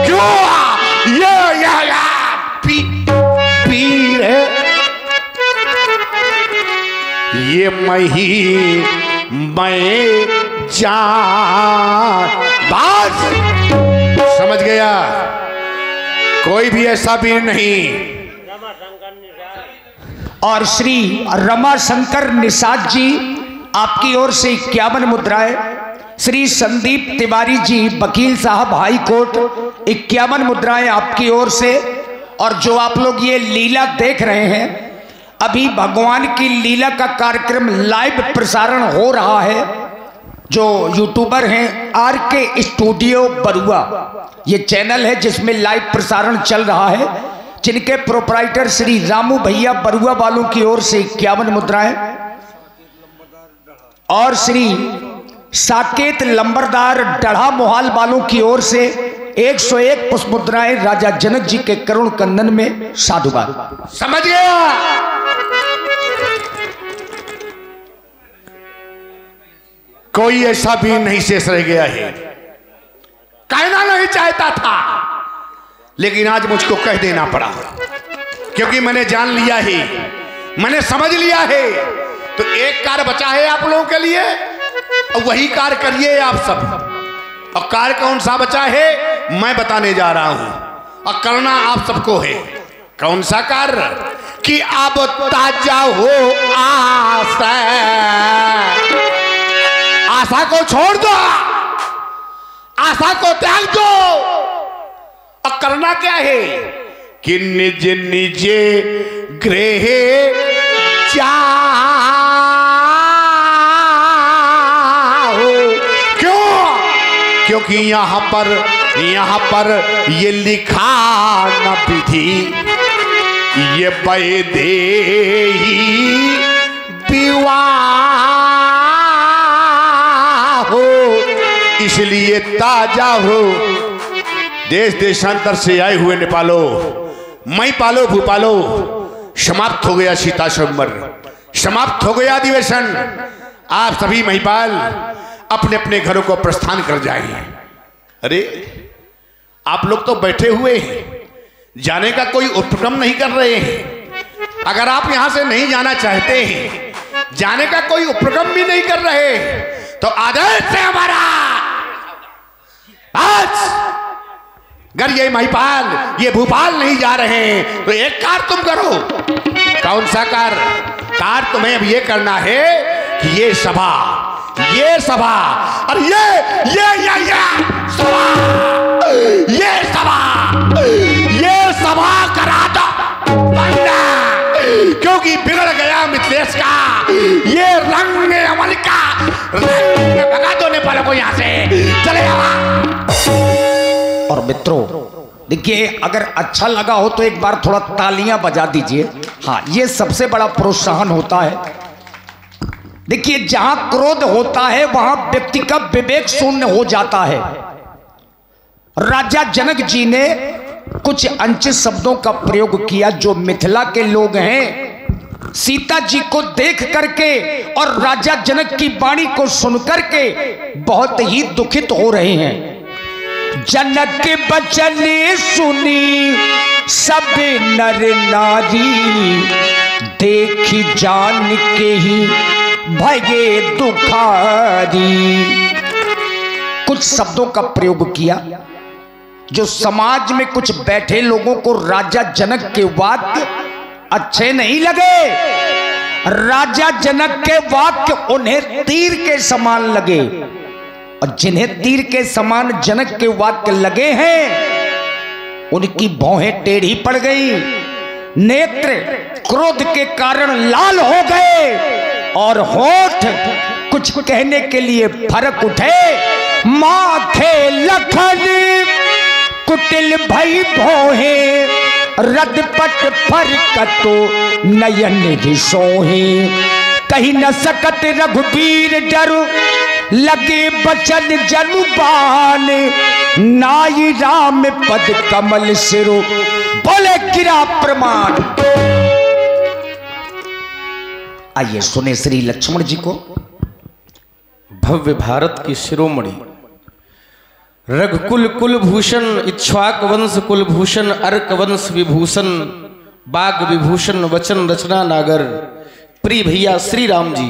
S2: क्यों ये पीर ये मैं जान। बस समझ गया, कोई भी ऐसा वीर नहीं।
S1: और श्री रमाशंकर निषाद जी, आपकी ओर से 51 मुद्राएं। श्री संदीप तिवारी जी, वकील साहब हाई कोर्ट, 51 मुद्राएं आपकी ओर से। और जो आप लोग ये लीला देख रहे हैं, अभी भगवान की लीला का कार्यक्रम लाइव प्रसारण हो रहा है। जो यूट्यूबर हैं RK स्टूडियो बरुआ, ये चैनल है जिसमें लाइव प्रसारण चल रहा है, जिनके प्रोपराइटर श्री रामू भैया बरुआ वालों की ओर से 51 मुद्राएं। और श्री साकेत लंबरदार डढ़ा मोहाल वालों की ओर से 101 पुष्प मुद्राएं राजा जनक जी के करुण कंदन में साधुवाद।
S2: समझ गया? कोई ऐसा भी नहीं शेष रह गया है। कहना नहीं चाहता था, लेकिन आज मुझको कह देना पड़ा, क्योंकि मैंने जान लिया है, मैंने समझ लिया है। तो एक कार्य बचा है आप लोगों के लिए, और वही कार्य करिए आप सब। और कार्य कौन सा बचा है मैं बताने जा रहा हूं, और करना आप सबको है। कौन सा कार्य? कि अब ताजा हो आशा, आशा को छोड़ दो, आशा को त्याग दो। और करना क्या है? कि निज निज गृह जाओ। क्यों? क्योंकि यहां पर ये लिखा न विधि, ये वैदेही विवाह हो, इसलिए ताजा हो। देश देशांतर से आए हुए नेपालो, मई पालो भूपालो, समाप्त हो गया सीता स्वयंवर, समाप्त हो गया अधिवेशन। आप सभी महिपाल अपने अपने घरों को प्रस्थान कर जाएंगे। अरे आप लोग तो बैठे हुए हैं, जाने का कोई उपक्रम नहीं कर रहे हैं। अगर आप यहां से नहीं जाना चाहते हैं, जाने का कोई उपक्रम भी नहीं कर रहे, तो आदेश से हमारा आज अगर ये महिपाल ये भूपाल नहीं जा रहे हैं, तो एक कार्य तुम करो। कौन सा कार्य? कार्य तुम्हें अब ये करना है कि ये सभा और ये सभा करा दो, क्योंकि बिगड़ गया मिथिलेश का ये रंग अमल का रंग। भगा दो नेपाल को यहां से, चले आओ।
S1: और मित्रों देखिए, अगर अच्छा लगा हो तो एक बार थोड़ा तालियां बजा दीजिए। हाँ, ये सबसे बड़ा प्रोत्साहन होता है। देखिए, जहां क्रोध होता है वहां व्यक्ति का विवेक शून्य हो जाता है। राजा जनक जी ने कुछ अनुचित शब्दों का प्रयोग किया। जो मिथिला के लोग हैं, सीता जी को देख करके और राजा जनक की वाणी को सुन करके बहुत ही दुखित हो रहे हैं। जनक के बचन सुनी सब नर नारी, देखी जान के ही भगे दुखारी। कुछ शब्दों का प्रयोग किया जो समाज में कुछ बैठे लोगों को राजा जनक के वाक्य अच्छे नहीं लगे। राजा जनक के वाक्य उन्हें तीर के समान लगे, और जिन्हें तीर के समान जनक के वाक्य लगे हैं, उनकी भौहें टेढ़ी पड़ गई, नेत्र क्रोध के कारण लाल हो गए, और होठ कुछ कहने के लिए फरक उठे। माथे लखन कुटिल भई भौहे, रदपट फरकतो नयन रिसोहे। कहीं न सकत रघुबीर डरु, लगे बचन जनुबान, नाई राम पद कमल सिरो, बोले गिरा प्रमाण। आइए सुने श्री लक्ष्मण जी को।
S4: भव्य भारत की शिरोमणि, रघुकुल कुलभूषण, इक्ष्वाक वंश कुलभूषण, अर्क वंश विभूषण, बाग विभूषण, वचन रचना नागर, प्रिय भैया श्री राम जी।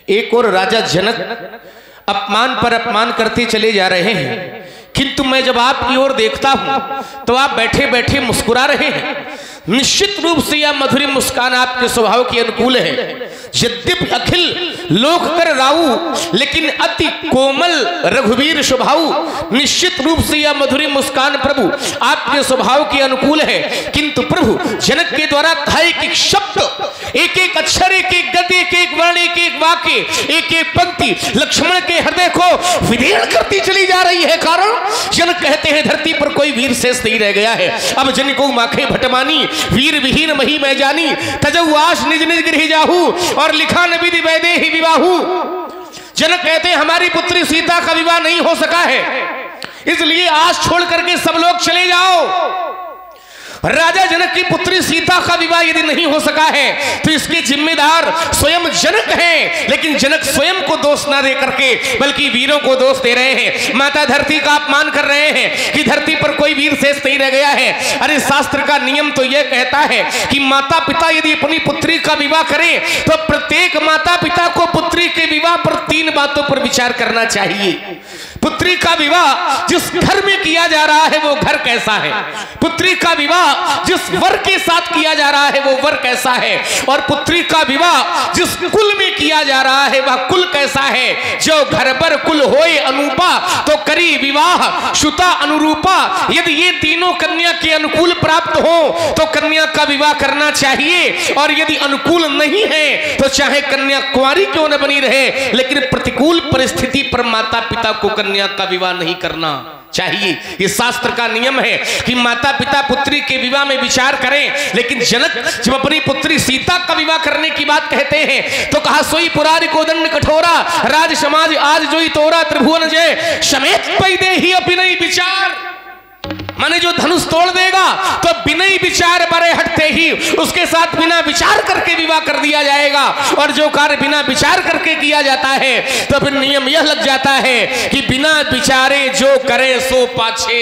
S4: एक और राजा जनक अपमान पर अपमान करते चले जा रहे हैं, किंतु मैं जब आपकी ओर देखता हूं तो आप बैठे बैठे मुस्कुरा रहे हैं। निश्चित रूप से यह मधुरी मुस्कान आपके स्वभाव के अनुकूल है। यद्यपि अखिल लोक कर राऊ, लेकिन अति कोमल रघुवीर स्वभाव। निश्चित रूप से यह मधुरी मुस्कान प्रभु आपके स्वभाव के अनुकूल है, किंतु प्रभु जनक के द्वारा कहा एक शब्द, एक एक अक्षर, एक एक गद्य, एक एक वर्ण, एक एक वाक्य, एक एक पंक्ति लक्ष्मण के हृदय को विदीर्ण करती चली जा रही है। कारण जनक कहते हैं धरती पर कोई वीर शेष नहीं रह गया है। अब जन को माखे भटमानी, वीर विहीन मही मैं जानी, तजऊ आश निज निज गृह जाहू, और लिखा न विधि वैदेही विवाहू। जनक कहते हैं हमारी पुत्री सीता का विवाह नहीं हो सका है, इसलिए आज छोड़ करके सब लोग चले जाओ। राजा जनक की पुत्री सीता का विवाह यदि नहीं हो सका है तो इसके जिम्मेदार स्वयं जनक हैं, लेकिन जनक स्वयं को दोष ना दे करके बल्कि वीरों को दोष दे रहे हैं। माता धरती का अपमान कर रहे हैं कि धरती पर कोई वीर शेष नहीं रह गया है। अरे शास्त्र का नियम तो यह कहता है कि माता पिता यदि अपनी पुत्री का विवाह करें तो प्रत्येक माता पिता को पुत्री के विवाह पर 3 बातों पर विचार करना चाहिए। पुत्री का विवाह जिस घर में किया जा रहा है वो घर कैसा है, पुत्री का विवाह जिस वर के साथ किया जा रहा है वो वर कैसा है, और पुत्री का विवाह जिस कुल में किया जा रहा है वह कुल कैसा है। जो घर पर कुल होए अनूपा तो करी विवाह शुता अनुरूपा। यदि ये तीनों कन्या के अनुकूल प्राप्त हो तो कन्या का विवाह करना चाहिए, और यदि अनुकूल नहीं है तो चाहे कन्या कुंवारी क्यों न बनी रहे, लेकिन प्रतिकूल परिस्थिति पर माता पिता को कन्या का विवाह नहीं करना चाहिए। ये शास्त्र का नियम है कि माता पिता पुत्री के विवाह में विचार करें। लेकिन जनक जब अपनी पुत्री सीता का विवाह करने की बात कहते हैं तो कहा सोई पुरारी को दंड कठोरा राज समाज आज जोई तोरा त्रिभुवन जय समेत पैदे ही अभिनय विचार। माने जो धनुष तोड़ देगा तो बिना ही विचार बड़े हटते ही उसके साथ बिना विचार करके विवाह कर दिया जाएगा, और जो कार्य बिना विचार करके किया जाता है तो फिर नियम यह लग जाता है कि बिना विचारे जो करे सो पाछे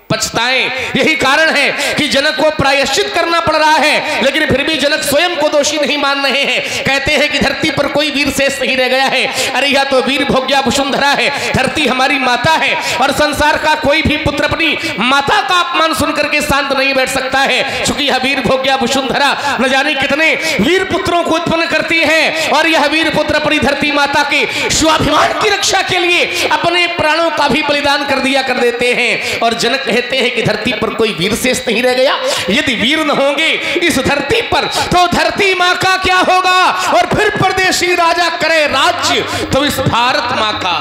S4: पछताएं। यही कारण है कि जनक को प्रायश्चित करना पड़ रहा है, लेकिन फिर भी जनक स्वयं को दोषी नहीं मान रहे हैं। कहते हैं कि धरती पर कोई वीर शेष नहीं रह गया है। अरे यह तो वीर भोग्या वसुंधरा है, धरती हमारी माता है, और संसार का कोई भी पुत्र अपनी माता का अपमान सुनकर के शांत नहीं बैठ सकता है। चूंकि यह वीर भोग्या वसुंधरा न जाने कितने वीर पुत्रों को उत्पन्न करती है, और यह वीर पुत्र अपनी धरती माता के स्वाभिमान की रक्षा के लिए अपने प्राणों का भी बलिदान कर दिया कर देते हैं। और जनक कहते हैं कि धरती पर कोई वीर शेष नहीं रह गया। यदि वीर न होंगे इस धरती पर तो धरती मां का क्या होगा, और फिर परदेशी राजा करे राज्य तो इस भारत मां का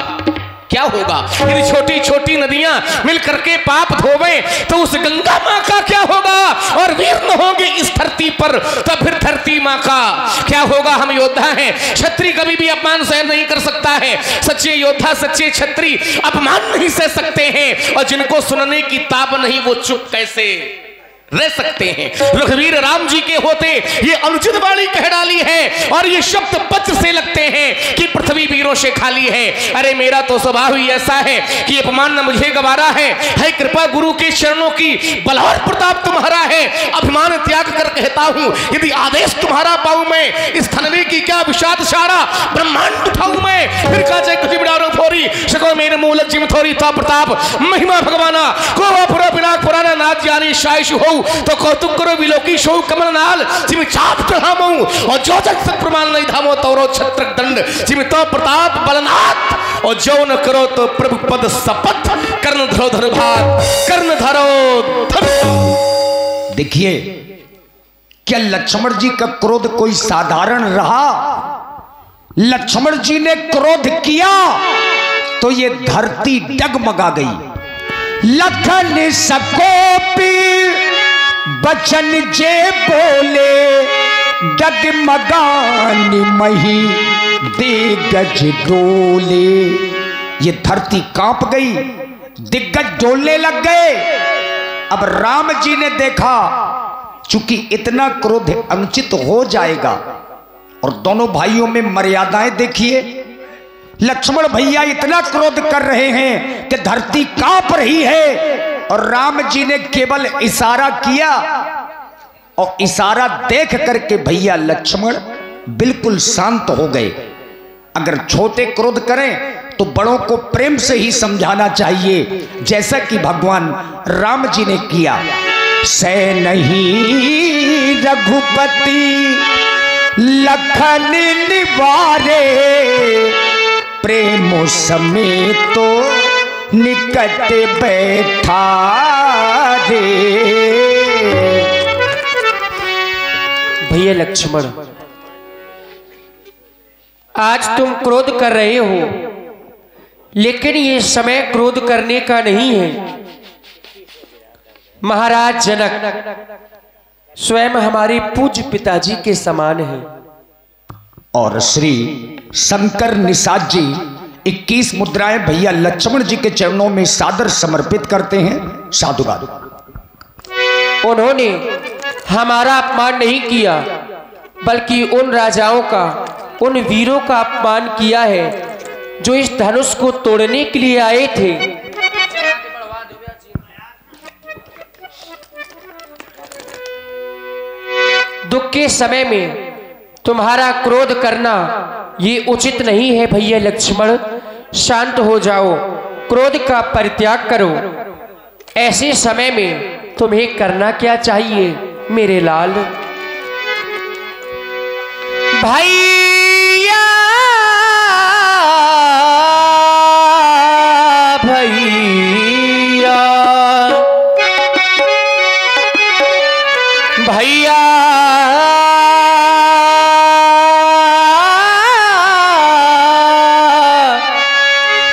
S4: क्या होगा। यदि छोटी छोटी नदियां मिलकर के पाप धोवे तो उस गंगा मां का क्या होगा, और वीर न होंगे इस धरती पर तो फिर धरती मां का क्या होगा। हम योद्धा हैं, क्षत्रिय कभी भी अपमान सहन नहीं कर सकता है। सच्चे योद्धा सच्चे क्षत्रिय अपमान नहीं सह सकते हैं, और जिनको सुनने की ताब नहीं वो चुप कैसे रह सकते हैं। रघुवीर राम जी के होते ये अनुचित वाणी कह डाली है, और ये शब्द पत्र से लगते हैं कि पृथ्वी वीरों से खाली है। अरे मेरा तो स्वभाव ही ऐसा है कि अपमान न मुझे गवारा है कृपा गुरु के चरणों की बलवान प्रताप तुम्हारा है। अभिमान त्याग कर कहता हूं यदि आदेश तुम्हारा पाऊं मैं इस थनवे की क्या विषाद सारा ब्रह्मांड उठाऊं मैं। फिर का चाहे कुछ बिड़ारो फोरी सको मेरे मूल जिम थोड़ी ता प्रताप महिमा भगवाना को पुरा पिनाक पुराना नाथ जानी शायश हो तो कौतुक करो विलोकी शो कमल नाल जिम चाप चढ़ामो और जो जग सत प्रमाण नहीं धामो तौरो छत्रक दंड जिम तो प्रताप बलनाथ और जो न करो तो प्रभु पद शपथ कर्ण धरो धर भाग कर्ण धरो धर।
S1: देखिए क्या लक्ष्मण जी का क्रोध कोई साधारण रहा। लक्ष्मण जी ने क्रोध किया तो ये धरती डगमगा गई। लखन सकोपी बचन जे बोले डगमगानी मही दिग्गज डोले। ये धरती कांप गई, दिग्गज डोलने लग गए। अब राम जी ने देखा चूंकि इतना क्रोध अनुचित हो जाएगा, और दोनों भाइयों में मर्यादाएं देखिए। लक्ष्मण भैया इतना क्रोध कर रहे हैं कि धरती कांप रही है, और राम जी ने केवल इशारा किया, और इशारा देख करके भैया लक्ष्मण बिल्कुल शांत हो गए। अगर छोटे क्रोध करें तो बड़ों को प्रेम से ही समझाना चाहिए, जैसा कि भगवान राम जी ने किया। से नहीं रघुपति लखन निवारे प्रेम समेत तो निकट बैठा रे।
S5: भैया लक्ष्मण, आज तुम क्रोध कर रहे हो, लेकिन ये समय क्रोध करने का नहीं है। महाराज जनक स्वयं हमारे पूज्य पिताजी के समान है,
S1: और श्री शंकर निषाद जी 21 मुद्राएं भैया लक्ष्मण जी के चरणों में सादर समर्पित करते हैं। साधुवाद।
S5: उन्होंने हमारा अपमान नहीं किया, बल्कि उन राजाओं का, उन वीरों का अपमान किया है जो इस धनुष को तोड़ने के लिए आए थे। दुख के समय में तुम्हारा क्रोध करना ये उचित नहीं है भैया लक्ष्मण। शांत हो जाओ, क्रोध का परित्याग करो। ऐसे समय में तुम्हें करना क्या चाहिए मेरे लाल? भैया भैया भैया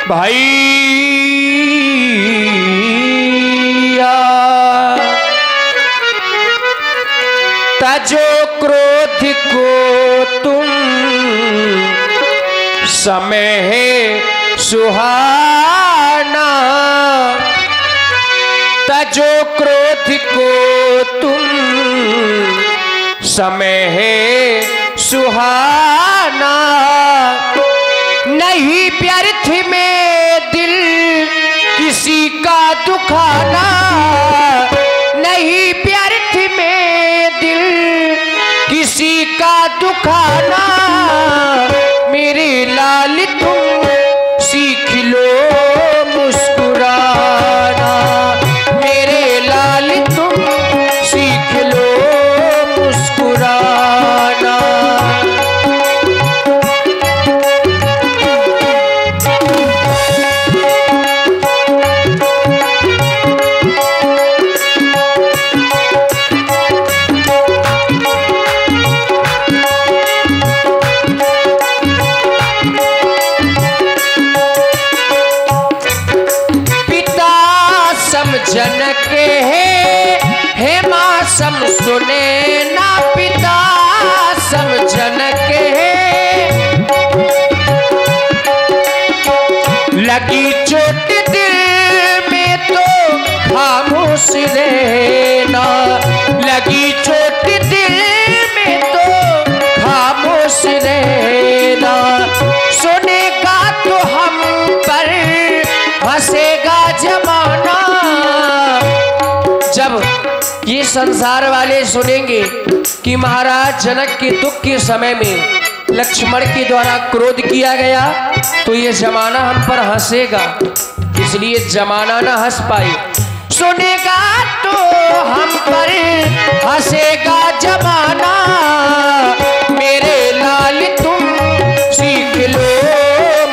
S5: भैया तजो क्रोध को तुम समय है सुहाना, तजो क्रोध को तुम समय है सुहाना। नहीं व्यर्थ में दिल किसी का दुखाना, नहीं व्यर्थ में दिल किसी का दुखाना। मेरे लाल तुम सीख लो मुस्कुराना, मेरे लाल तुम सीख लो मुस्कुराना। जनक है माँ सम सुने ना, पिता सम जनक है। लगी चोट दिल में तो खामोश रहना, लगी चोट दिल में तो खामोश रहना। सुनेगा तो हम पर हंसेगा जमाना। जब ये संसार वाले सुनेंगे कि महाराज जनक के दुख के समय में लक्ष्मण के द्वारा क्रोध किया गया, तो ये जमाना हम पर हंसेगा, इसलिए जमाना ना हंस पाए। सुनेगा तो हम पर हंसेगा जमाना। मेरे लाल तुम सीख लो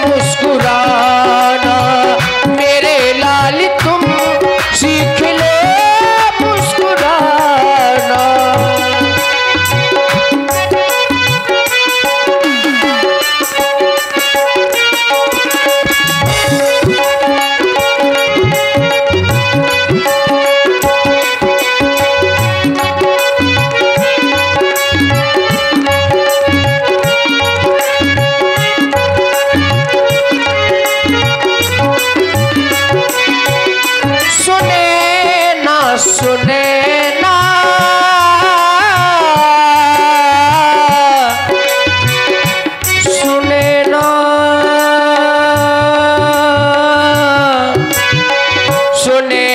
S5: मुस्कुराना, मेरे लाल तुम सीख लो मुस्कुराना। सुने ना सुने ना सुने ना सुने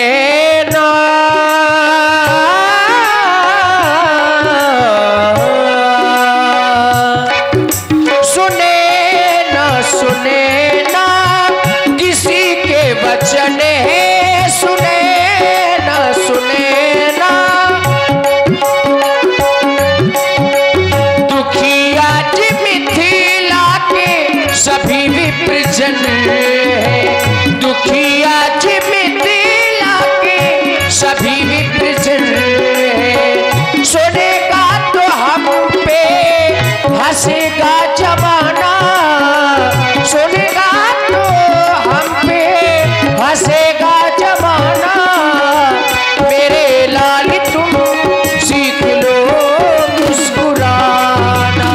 S5: ना सुने ना किसी के वचन है। सुने सुने ना दुखी आज मिथिला के सभी विप्रजन है, दुखी आज मिथिला के सभी विप्रजन है। सुनेगा तो हम पे हंसेगा जमाना, सुनेगा तो हम पे हंसेगा जमाना। मेरे लाल तुम सीख लो मुस्कुराना,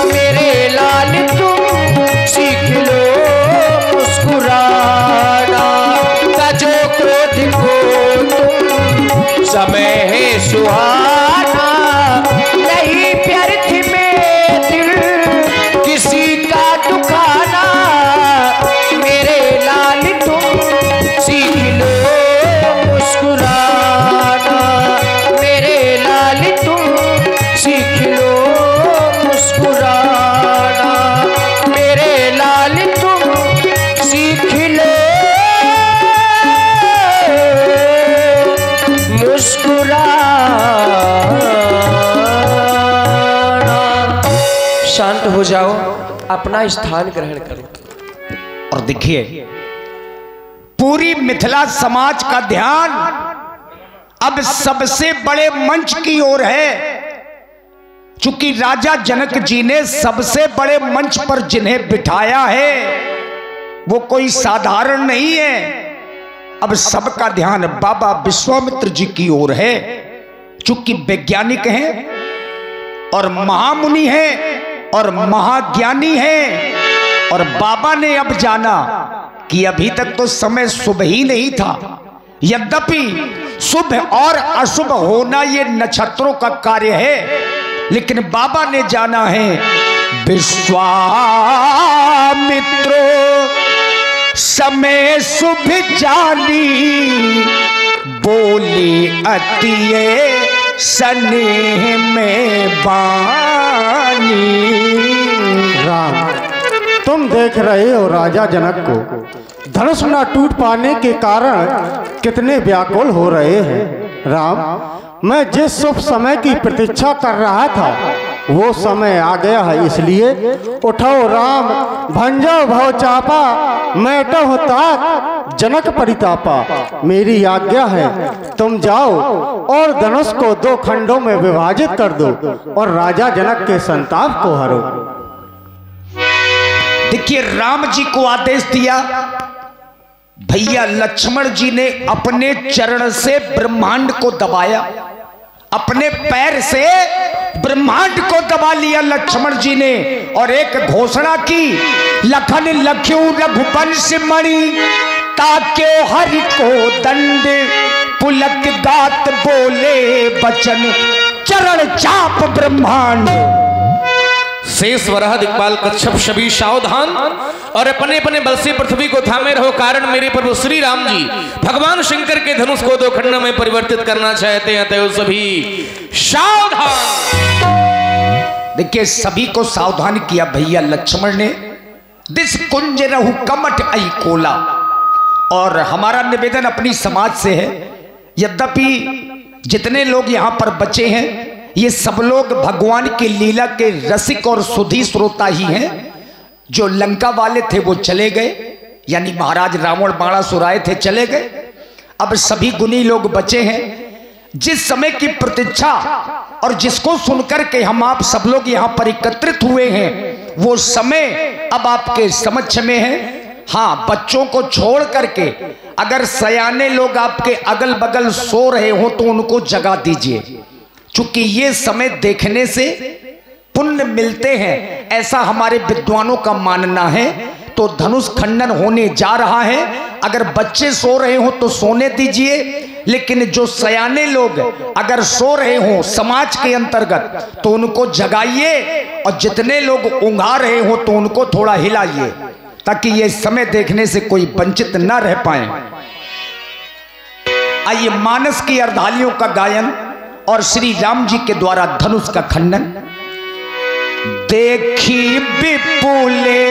S5: मेरे लाल तुम सीख लो दुखाना, मेरे लाल तुम सीख लो मुस्कुराना, मेरे लाल तुम सीख लो मुस्कुराना, मेरे लाल तुम सीख लो मुस्कुराना। शांत हो जाओ, अपना स्थान ग्रहण करो।
S1: और देखिए, पूरी मिथिला समाज का ध्यान अब सबसे बड़े मंच की ओर है, चूंकि राजा जनक जी ने सबसे बड़े मंच पर जिन्हें बिठाया है वो कोई साधारण नहीं है। अब सबका ध्यान बाबा विश्वामित्र जी की ओर है, चूंकि वैज्ञानिक हैं और महामुनि हैं और महाज्ञानी हैं। और बाबा ने अब जाना कि अभी तक तो समय शुभ ही नहीं था, यद्यपि शुभ और अशुभ होना ये नक्षत्रों का कार्य है, लेकिन बाबा ने जाना है विश्वामित्रो समय शुभ जानी, बोली अतिये स्नेह में बानी।
S6: राम, तुम देख रहे हो राजा जनक को धनुष न टूट पाने के कारण कितने व्याकुल हो रहे हैं। राम, मैं जिस शुभ समय की प्रतीक्षा कर रहा था वो समय आ गया है, इसलिए उठो राम, भंजो भव चापा, मैटो तात जनक परितापा। मेरी आज्ञा है, तुम जाओ और धनुष को 2 खंडों में विभाजित कर दो और राजा जनक के संताप को हरो।
S1: देखिए, राम जी को आदेश दिया, भैया लक्ष्मण जी ने अपने चरण से ब्रह्मांड को दबाया, अपने पैर से ब्रह्मांड को दबा लिया लक्ष्मण जी ने, और एक घोषणा की, लखन लख्यू रघुवंश मणि, ताक्यो हरि को दंड, पुलक गात बोले बचन, चरण चाप ब्रह्मांड।
S4: शेष वराह दिक्पाल कच्छप शबी सावधान, और अपने अपने बल से पृथ्वी को थामे रहो, कारण मेरे प्रभु श्री राम जी भगवान शंकर के धनुष को 2 खंड में परिवर्तित करना चाहते हैं, तो सभी सावधान।
S1: देखिए, सभी को सावधान किया भैया लक्ष्मण ने। दिस कुंज रहु कमट आई कोला। और हमारा निवेदन अपनी समाज से है, यद्यपि जितने लोग यहाँ पर बचे हैं ये सब लोग भगवान की लीला के रसिक और सुधी श्रोता ही हैं। जो लंका वाले थे वो चले गए, यानी महाराज रावण बाणासुर आए थे, चले गए। अब सभी गुणी लोग बचे हैं। जिस समय की प्रतीक्षा और जिसको सुनकर के हम आप सब लोग यहाँ पर एकत्रित हुए हैं, वो समय अब आपके समक्ष में है। हाँ, बच्चों को छोड़ करके अगर सयाने लोग आपके अगल बगल सो रहे हो तो उनको जगा दीजिए, चूंकि ये समय देखने से पुण्य मिलते हैं, ऐसा हमारे विद्वानों का मानना है। तो धनुष खंडन होने जा रहा है। अगर बच्चे सो रहे हो तो सोने दीजिए, लेकिन जो सयाने लोग अगर सो रहे हो समाज के अंतर्गत तो उनको जगाइए, और जितने लोग ऊँघा रहे हो तो उनको थोड़ा हिलाइए, ताकि ये समय देखने से कोई वंचित न रह पाए। आइए, मानस की अर्धालियों का गायन और श्री राम जी के द्वारा धनुष का खंडन। देखी विपुले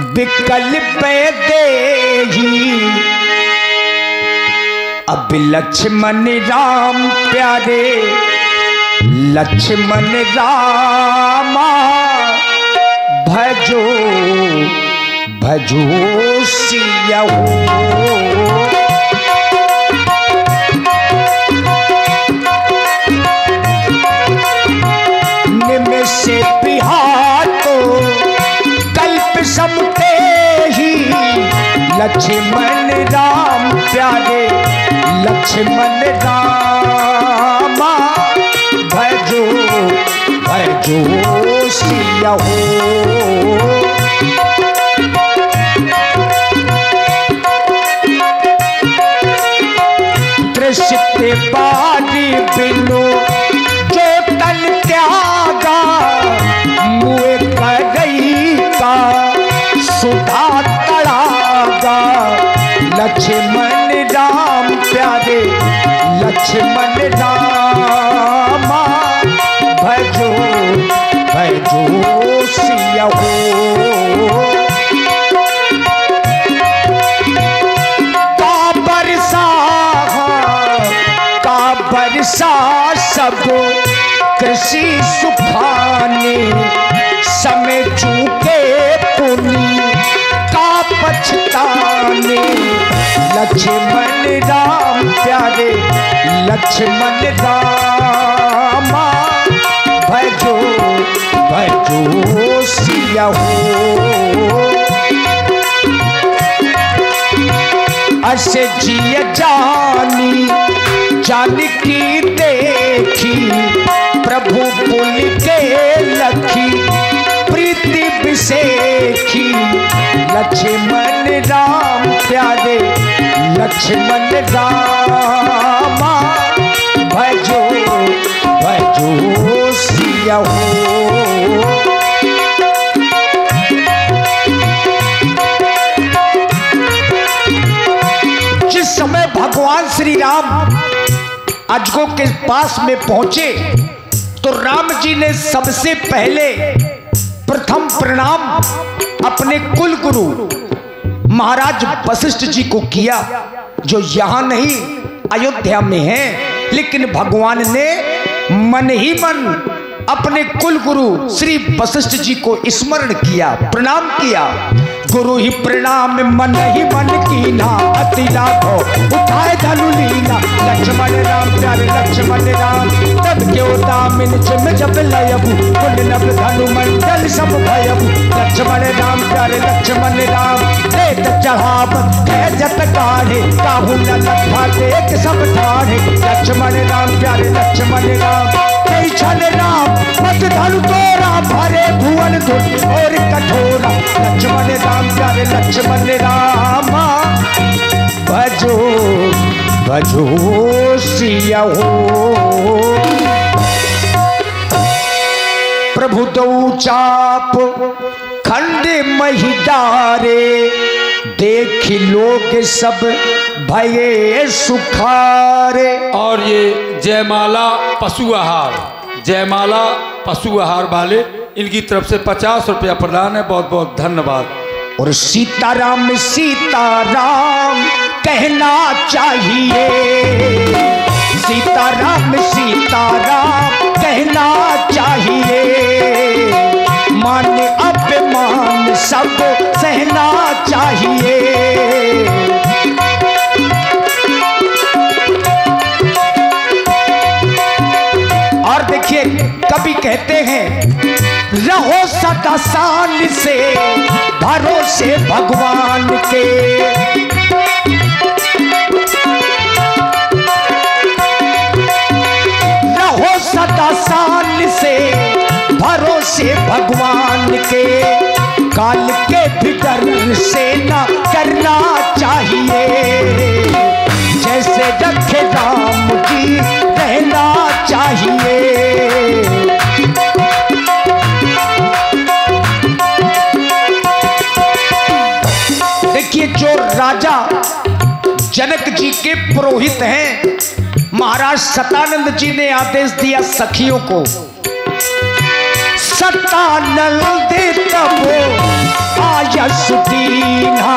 S1: विकल्प देही, अब लक्ष्मण राम प्यारे, लक्ष्मण रामा, भजो भजो सियहू। से पिहातो कल्प समते ही, लक्ष्मण राम प्यारे, लक्ष्मण रामा, भजो भजो सियहू। दृश्य बारी बिनु जो तन त्यागा, मुए करई सुधा तड़ागा। लक्ष्मण राम प्यारे लक्ष्मण रामा, भजो भजो सिया हो। का बरसा सब कृषि सुखाने, समय चूके पुनि का पछताने। लक्ष्मण राम प्यारे लक्ष्मण रामा, भजो भजो सिया हो। अस जिय जानी जानकी देखी, प्रभु पुल के लखी प्रीति विसेखी। लक्ष्मण राम प्यारे लक्ष्मण रामा, भजो भजो सिया हो। जिस समय भगवान श्री राम अजगो के पास में पहुंचे तो राम जी ने सबसे पहले प्रथम प्रणाम अपने कुल गुरु महाराज वशिष्ठ जी को किया, जो यहां नहीं अयोध्या में हैं, लेकिन भगवान ने मन ही मन अपने कुल गुरु श्री वशिष्ठ जी को स्मरण किया, प्रणाम किया। गुरु ही प्रणाम मन ही मन कीना, अति लाभो उठाए धनु लीना। लक्ष्मण राम प्यारे लक्ष्मण राम, तब क्यों दामिन जिम जब लयबू, कुल नभ धनु मंडल सब भयबू। लक्ष्मण राम प्यारे लक्ष्मण राम, देख चढ़ावत है जत काढ़े, काहू न लखा देख सब ठाढ़े। लक्ष्मण राम प्यारे लक्ष्मण राम, कई छन राम मत धनु तोरा, भरे भुवन धुन और कठोरा। लक्ष्मण राम प्यारे लक्ष्मण रामा, भजो भजो सिया हो। प्रभु दो चाप खंड महिदारे, देख लोग सब भये सुखारे।
S3: और ये जयमाला पशु आहार, जयमाला पशु आहार वाले, इनकी तरफ से 50 रुपया प्रदान है। बहुत बहुत धन्यवाद।
S1: और सीताराम सीताराम कहना चाहिए, सीताराम सीताराम कहना चाहिए। मान अपमान सब सहना चाहिए। और देखिए कवि कहते हैं, रहो सदा शान से भरोसे भगवान के। रहो सदा शान से भरोसे भगवान के। काल के भी डर से न करना चाहिए, जैसे रखे राम जी रहना चाहिए। देखिए जो राजा जनक जी के पुरोहित हैं, महाराज सतानंद जी ने आदेश दिया सखियों को, सतानंद तब आयस दीना,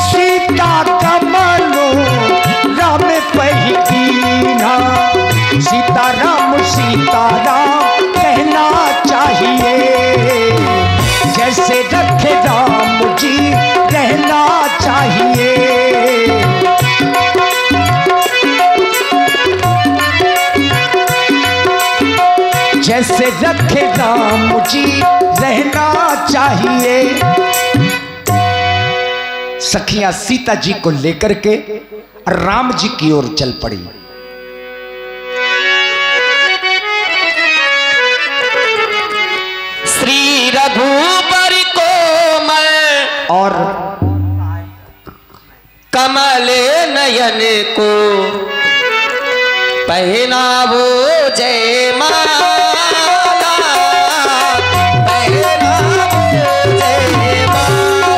S1: सीता का मनो राम पही कीना। सीताराम सीताराम कहना चाहिए, जैसे रखे राम जी रहना चाहिए। जैसे रखे राम जी रहना चाहिए। सखियां सीता जी को लेकर के राम जी की ओर चल पड़ी।
S4: श्री रघुबर कोमल
S1: और
S4: कमल नयन को पहनावो जयमाला, पहनावो जयमाला।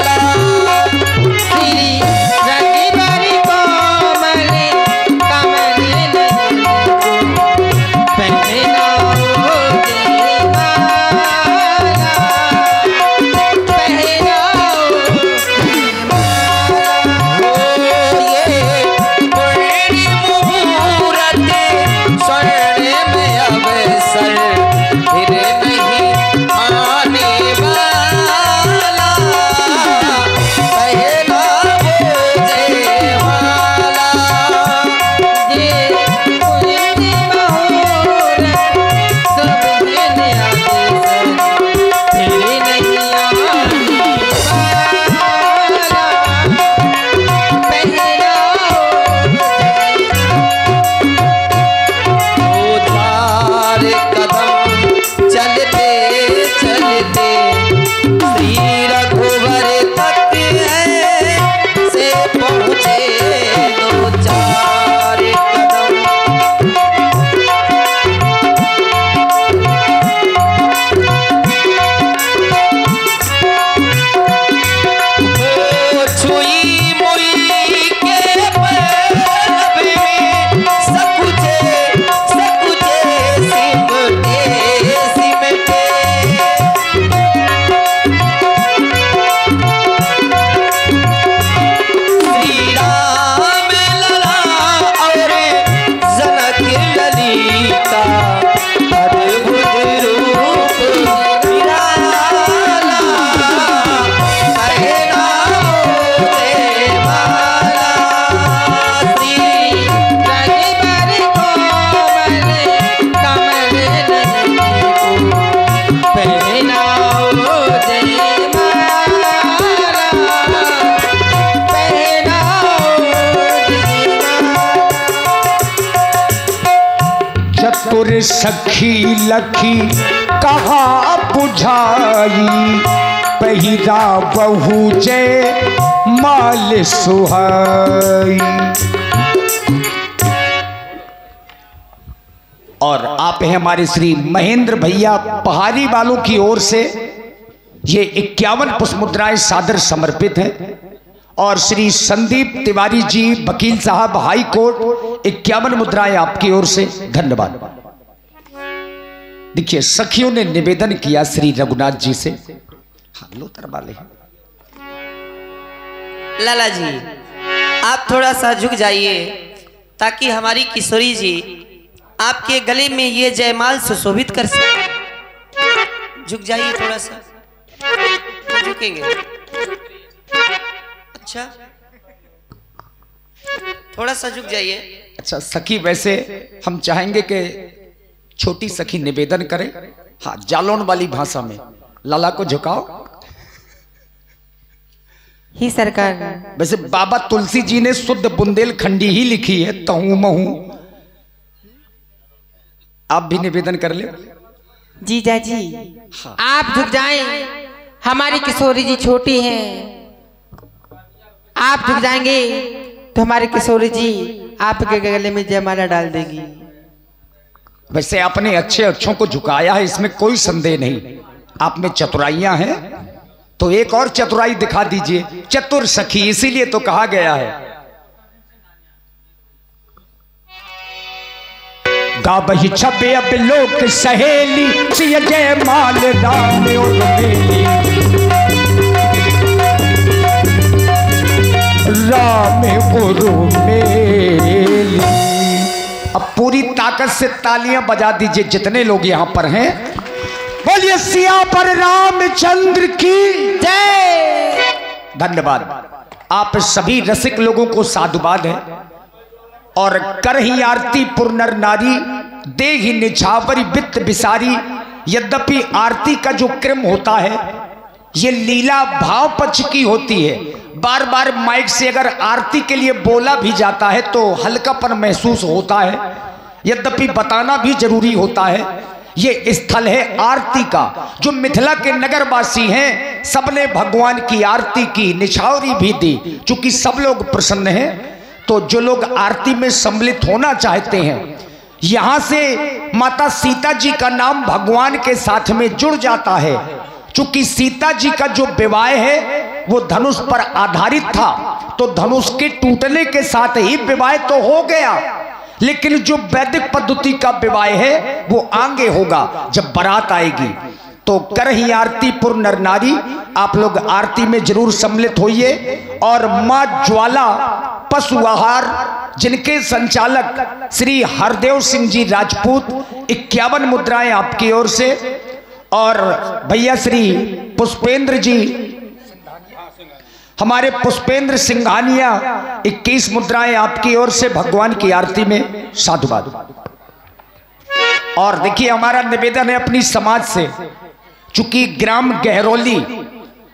S1: सखी लखी कहा बुझाई, पहिरा बहू जय माल सुहाई। और आप हैं हमारे श्री महेंद्र भैया पहाड़ी वालों की ओर से ये 51 पुष्प मुद्राएं सादर समर्पित हैं। और श्री संदीप तिवारी जी वकील साहब हाई कोर्ट 51 मुद्राएं आपकी ओर से धन्यवाद। देखिए सखियों ने निवेदन किया श्री रघुनाथ जी से। हाँ लो तरवाले
S7: लाला जी आप थोड़ा सा झुक जाइए ताकि हमारी किशोरी जी आपके गले में ये जयमाल सुशोभित कर सके। झुक जाइए थोड़ा सा, झुकेंगे। अच्छा थोड़ा सा झुक जाइए।
S1: अच्छा सखी वैसे हम चाहेंगे कि छोटी सखी निवेदन करें। हाँ जालौन वाली भाषा में लाला को झुकाओ।
S7: ही सरकार
S1: वैसे बाबा तुलसी जी ने शुद्ध बुंदेलखंडी ही लिखी है, तहू महू। आप भी निवेदन कर ले।
S7: जीजा जी हाँ। आप झुक जाएं, हमारी किशोरी जी छोटी हैं। आप झुक जाएंगे तो हमारी किशोरी जी आपके गले में जयमाला डाल देगी।
S1: वैसे आपने अच्छों को झुकाया है, इसमें कोई संदेह नहीं। आप में चतुराइयां हैं तो एक और चतुराई दिखा दीजिए। चतुर सखी इसीलिए तो कहा गया है। गावही छबे अब लोक सहेली सिय जय माल राम और मेली, राम और मेली। अब पूरी ताकत से तालियां बजा दीजिए जितने लोग यहां पर हैं। बोलिए सिया पर रामचंद्र की जय। धन्यवाद। आप सभी रसिक लोगों को साधुवाद है। और कर ही आरती पुर नर नारी, दे ही निछावरी वित्त बिसारी। यद्यपि आरती का जो क्रम होता है ये लीला भाव पक्ष की होती है। बार बार माइक से अगर आरती के लिए बोला भी जाता है तो हल्कापन महसूस होता है। यद्यपि बताना भी जरूरी होता है ये स्थल है आरती का। जो मिथिला के नगरवासी हैं सबने भगवान की आरती की, निछावरी भी दी। चूंकि सब लोग प्रसन्न हैं तो जो लोग आरती में सम्मिलित होना चाहते हैं, यहां से माता सीता जी का नाम भगवान के साथ में जुड़ जाता है। चूंकि सीता जी का जो विवाह है वो धनुष पर आधारित था, तो धनुष के टूटने के साथ ही विवाह तो हो गया, लेकिन जो वैदिक पद्धति का विवाह है वो आगे होगा जब बारात आएगी। तो कर ही आरती पुर नर नारी, आप लोग आरती में जरूर सम्मिलित होइए। और मां ज्वाला पशु आहार जिनके संचालक श्री हरदेव सिंह जी राजपूत 51 मुद्राएं आपकी ओर से। और भैया श्री पुष्पेंद्र जी हमारे पुष्पेंद्र सिंघानिया 21 मुद्राएं आपकी ओर से भगवान की आरती में साधुवाद। और देखिए हमारा निवेदन है अपनी समाज से। चूंकि ग्राम गहरौली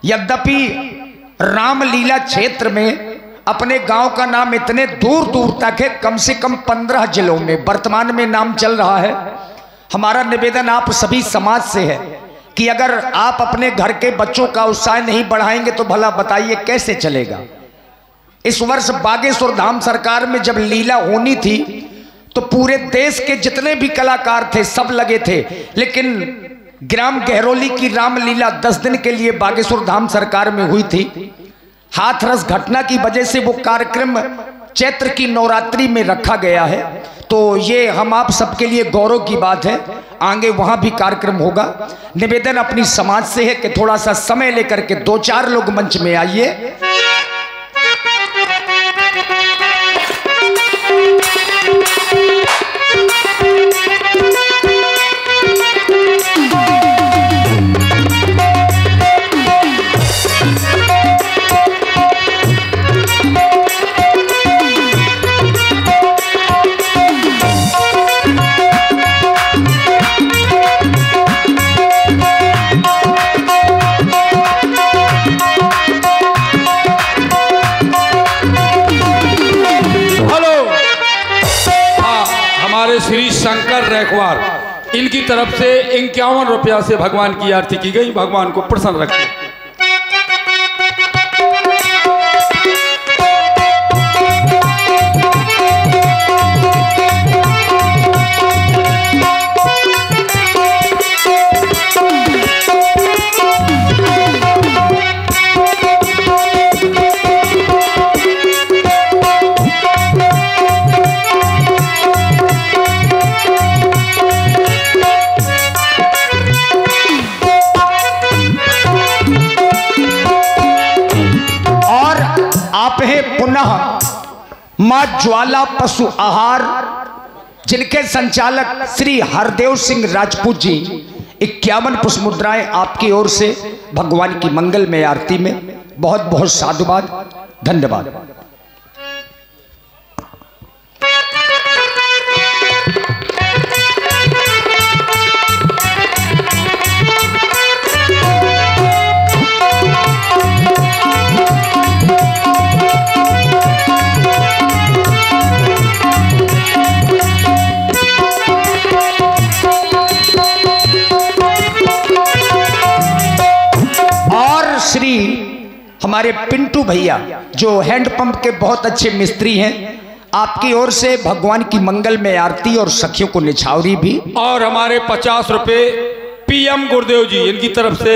S1: यद्यपि रामलीला क्षेत्र में अपने गांव का नाम इतने दूर दूर तक है, कम से कम 15 जिलों में वर्तमान में नाम चल रहा है। हमारा निवेदन आप सभी समाज से है कि अगर आप अपने घर के बच्चों का उत्साह नहीं बढ़ाएंगे तो भला बताइए कैसे चलेगा। इस वर्ष बागेश्वर धाम सरकार में जब लीला होनी थी तो पूरे देश के जितने भी कलाकार थे सब लगे थे, लेकिन ग्राम गहरौली की रामलीला 10 दिन के लिए बागेश्वर धाम सरकार में हुई थी। हाथरस घटना की वजह से वो कार्यक्रम चैत्र की नवरात्रि में रखा गया है। तो ये हम आप सबके लिए गौरव की बात है, आगे वहां भी कार्यक्रम होगा। निवेदन अपनी समाज से है कि थोड़ा सा समय लेकर के 2-4 लोग मंच में आइए।
S3: श्री शंकर रैकवार इनकी तरफ से 51 रुपया से भगवान की आरती की गई। भगवान को प्रसन्न रखें।
S1: पुनः मां ज्वाला पशु आहार जिनके संचालक श्री हरदेव सिंह राजपूत जी 51 पुष्प मुद्राएं आपकी ओर से भगवान की मंगलमय आरती में बहुत बहुत साधुवाद, धन्यवाद। श्री हमारे पिंटू भैया जो हैंडपंप के बहुत अच्छे मिस्त्री हैं, आपकी ओर से भगवान की मंगल में आरती और सखियों को निछावरी भी। और
S3: हमारे 50 रुपए पीएम गुरुदेव जी, इनकी तरफ से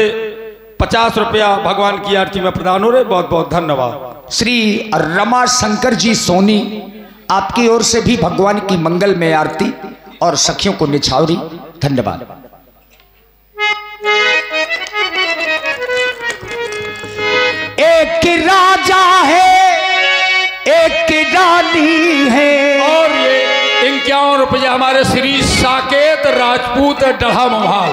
S3: 50 रुपया भगवान की आरती में प्रदान हो रहे, बहुत बहुत धन्यवाद।
S1: श्री रमा शंकर जी सोनी, आपकी ओर से भी भगवान की मंगल में आरती और सखियों को निछावरी, धन्यवाद। एक राजा है एक रानी है।
S3: और ये 51 रुपया हमारे श्री साकेत राजपूत डढ़ा मोहाल,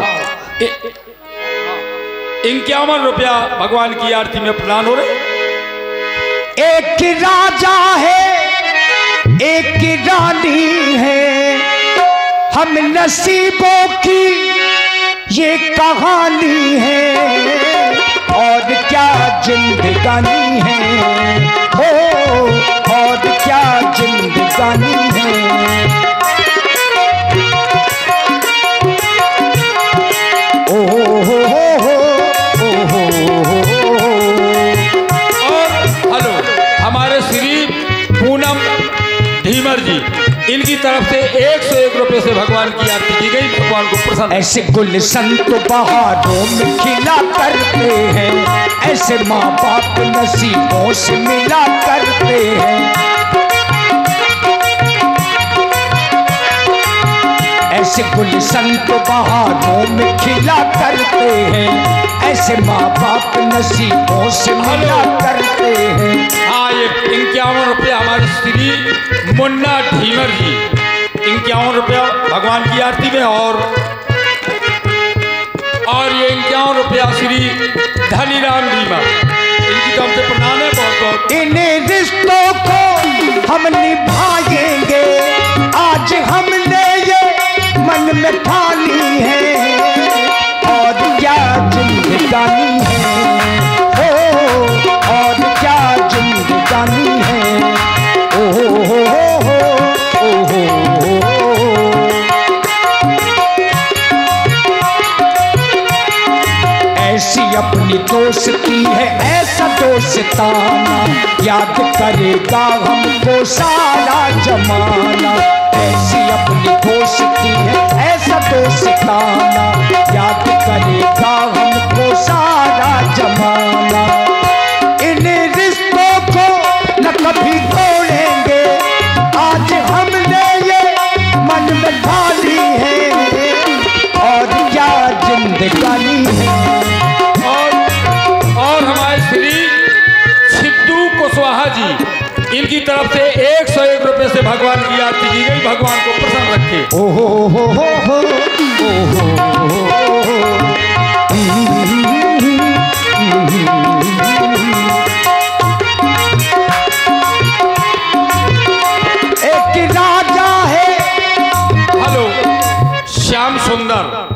S3: 51 रुपया भगवान की आरती में प्रदान हो रहे।
S1: एक राजा है एक रानी है, हम नसीबों की ये कहानी है, और क्या जिंदगानी है हो, और क्या जिंदगानी है। ओ हो
S3: और हेलो हमारे श्री पूनम धीमर जी, इनकी तरफ से 101 रुपए से भगवान की आरती की गई, भगवान को प्रसन्न।
S1: ऐसे गुलशन तो बहारों में खिला करते हैं, ऐसे माँ बाप नसीबों से मिला करते हैं। ऐसे गुलशन तो बहारों में खिला करते हैं, ऐसे माँ बाप नसीबों से मिला करते हैं।
S3: हाँ, ये 51 रुपया हमारे श्री मुन्ना ढीमर जी, 51 रुपया भगवान की आरती में। और ये 51 रुपया श्री धनीराम ढीमर, इनकी तरफ से प्रदान है, बहुत बहुत।
S1: इन रिश्तों को हम निभाएंगे, आज हमने ये मन में ठानी है, और क्या जिंदगानी है हो, और क्या जिंदगानी है। ओ हो ऐसी अपनी दोस्ती है, ऐसा दोस्ताना, याद करेगा हमको सारा जमाना। ऐसी अपनी दोस्ती है, ऐसा दोस्ताना, याद करेगा हमको सारा जमाना। इन रिश्तों को न कभी तोड़ेंगे, आज हमने ये मन में ठानी है, और क्या जिंदगानी है।
S3: और हमारे श्री सिद्धू कुशवाहा जी, इनकी तरफ से 101 रुपए से भगवान की आरती की गई, भगवान को प्रसन्न रखे।
S1: ओ हो एक राजा है।
S3: हेलो श्याम सुंदर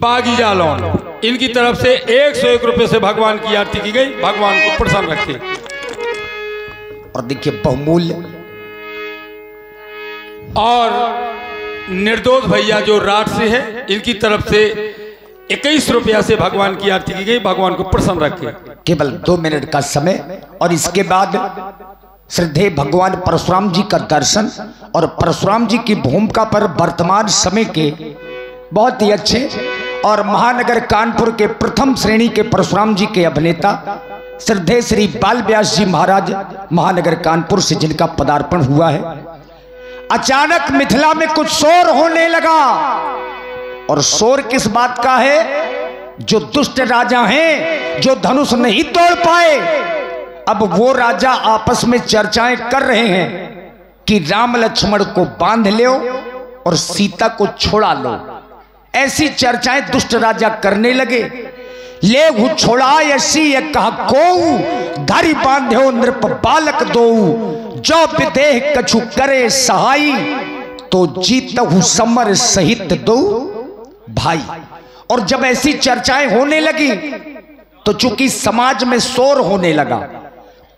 S3: बागी जालौन, इनकी तरफ से 101 रुपए से भगवान की आरती की गई, भगवान को प्रसन्न रखे।
S1: और देखिए बहुमूल्य
S3: और निर्दोष भैया जो राट से है, इनकी तरफ से 21 रुपया से भगवान की आरती की गई। भगवान को प्रसन्न रखे।
S1: केवल 2 मिनट का समय और इसके बाद श्रद्धेय भगवान परशुराम जी का दर्शन और परशुराम जी की भूमिका पर वर्तमान समय के बहुत ही अच्छे और महानगर कानपुर के प्रथम श्रेणी के परशुराम जी के अभिनेता श्रद्धेय श्री बाल व्यास जी महाराज महानगर कानपुर से जिनका पदार्पण हुआ है। अचानक मिथिला में कुछ शोर होने लगा और शोर किस बात का है? जो दुष्ट राजा हैं, जो धनुष नहीं तोड़ पाए, अब वो राजा आपस में चर्चाएं कर रहे हैं कि राम लक्ष्मण को बांध लो और सीता को छोड़ा लो। ऐसी चर्चाएं दुष्ट राजा करने लगे। ले हु छोड़ा ऐसी ये कहा को धरी बांध्यो नृप बालक दो, जो विदेह कछु करे सहाई, तो जीतहु समर सहित दो भाई। और जब ऐसी चर्चाएं होने लगी तो चूंकि समाज में शोर होने लगा,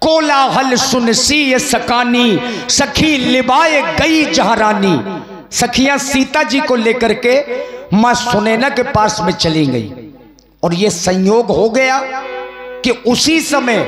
S1: कोलाहल सुन सी सकानी, सखी लिबाए गई जहां रानी। सखियां सीता जी को लेकर के मां सुनैना के पास में चली गई और ये संयोग हो गया कि उसी समय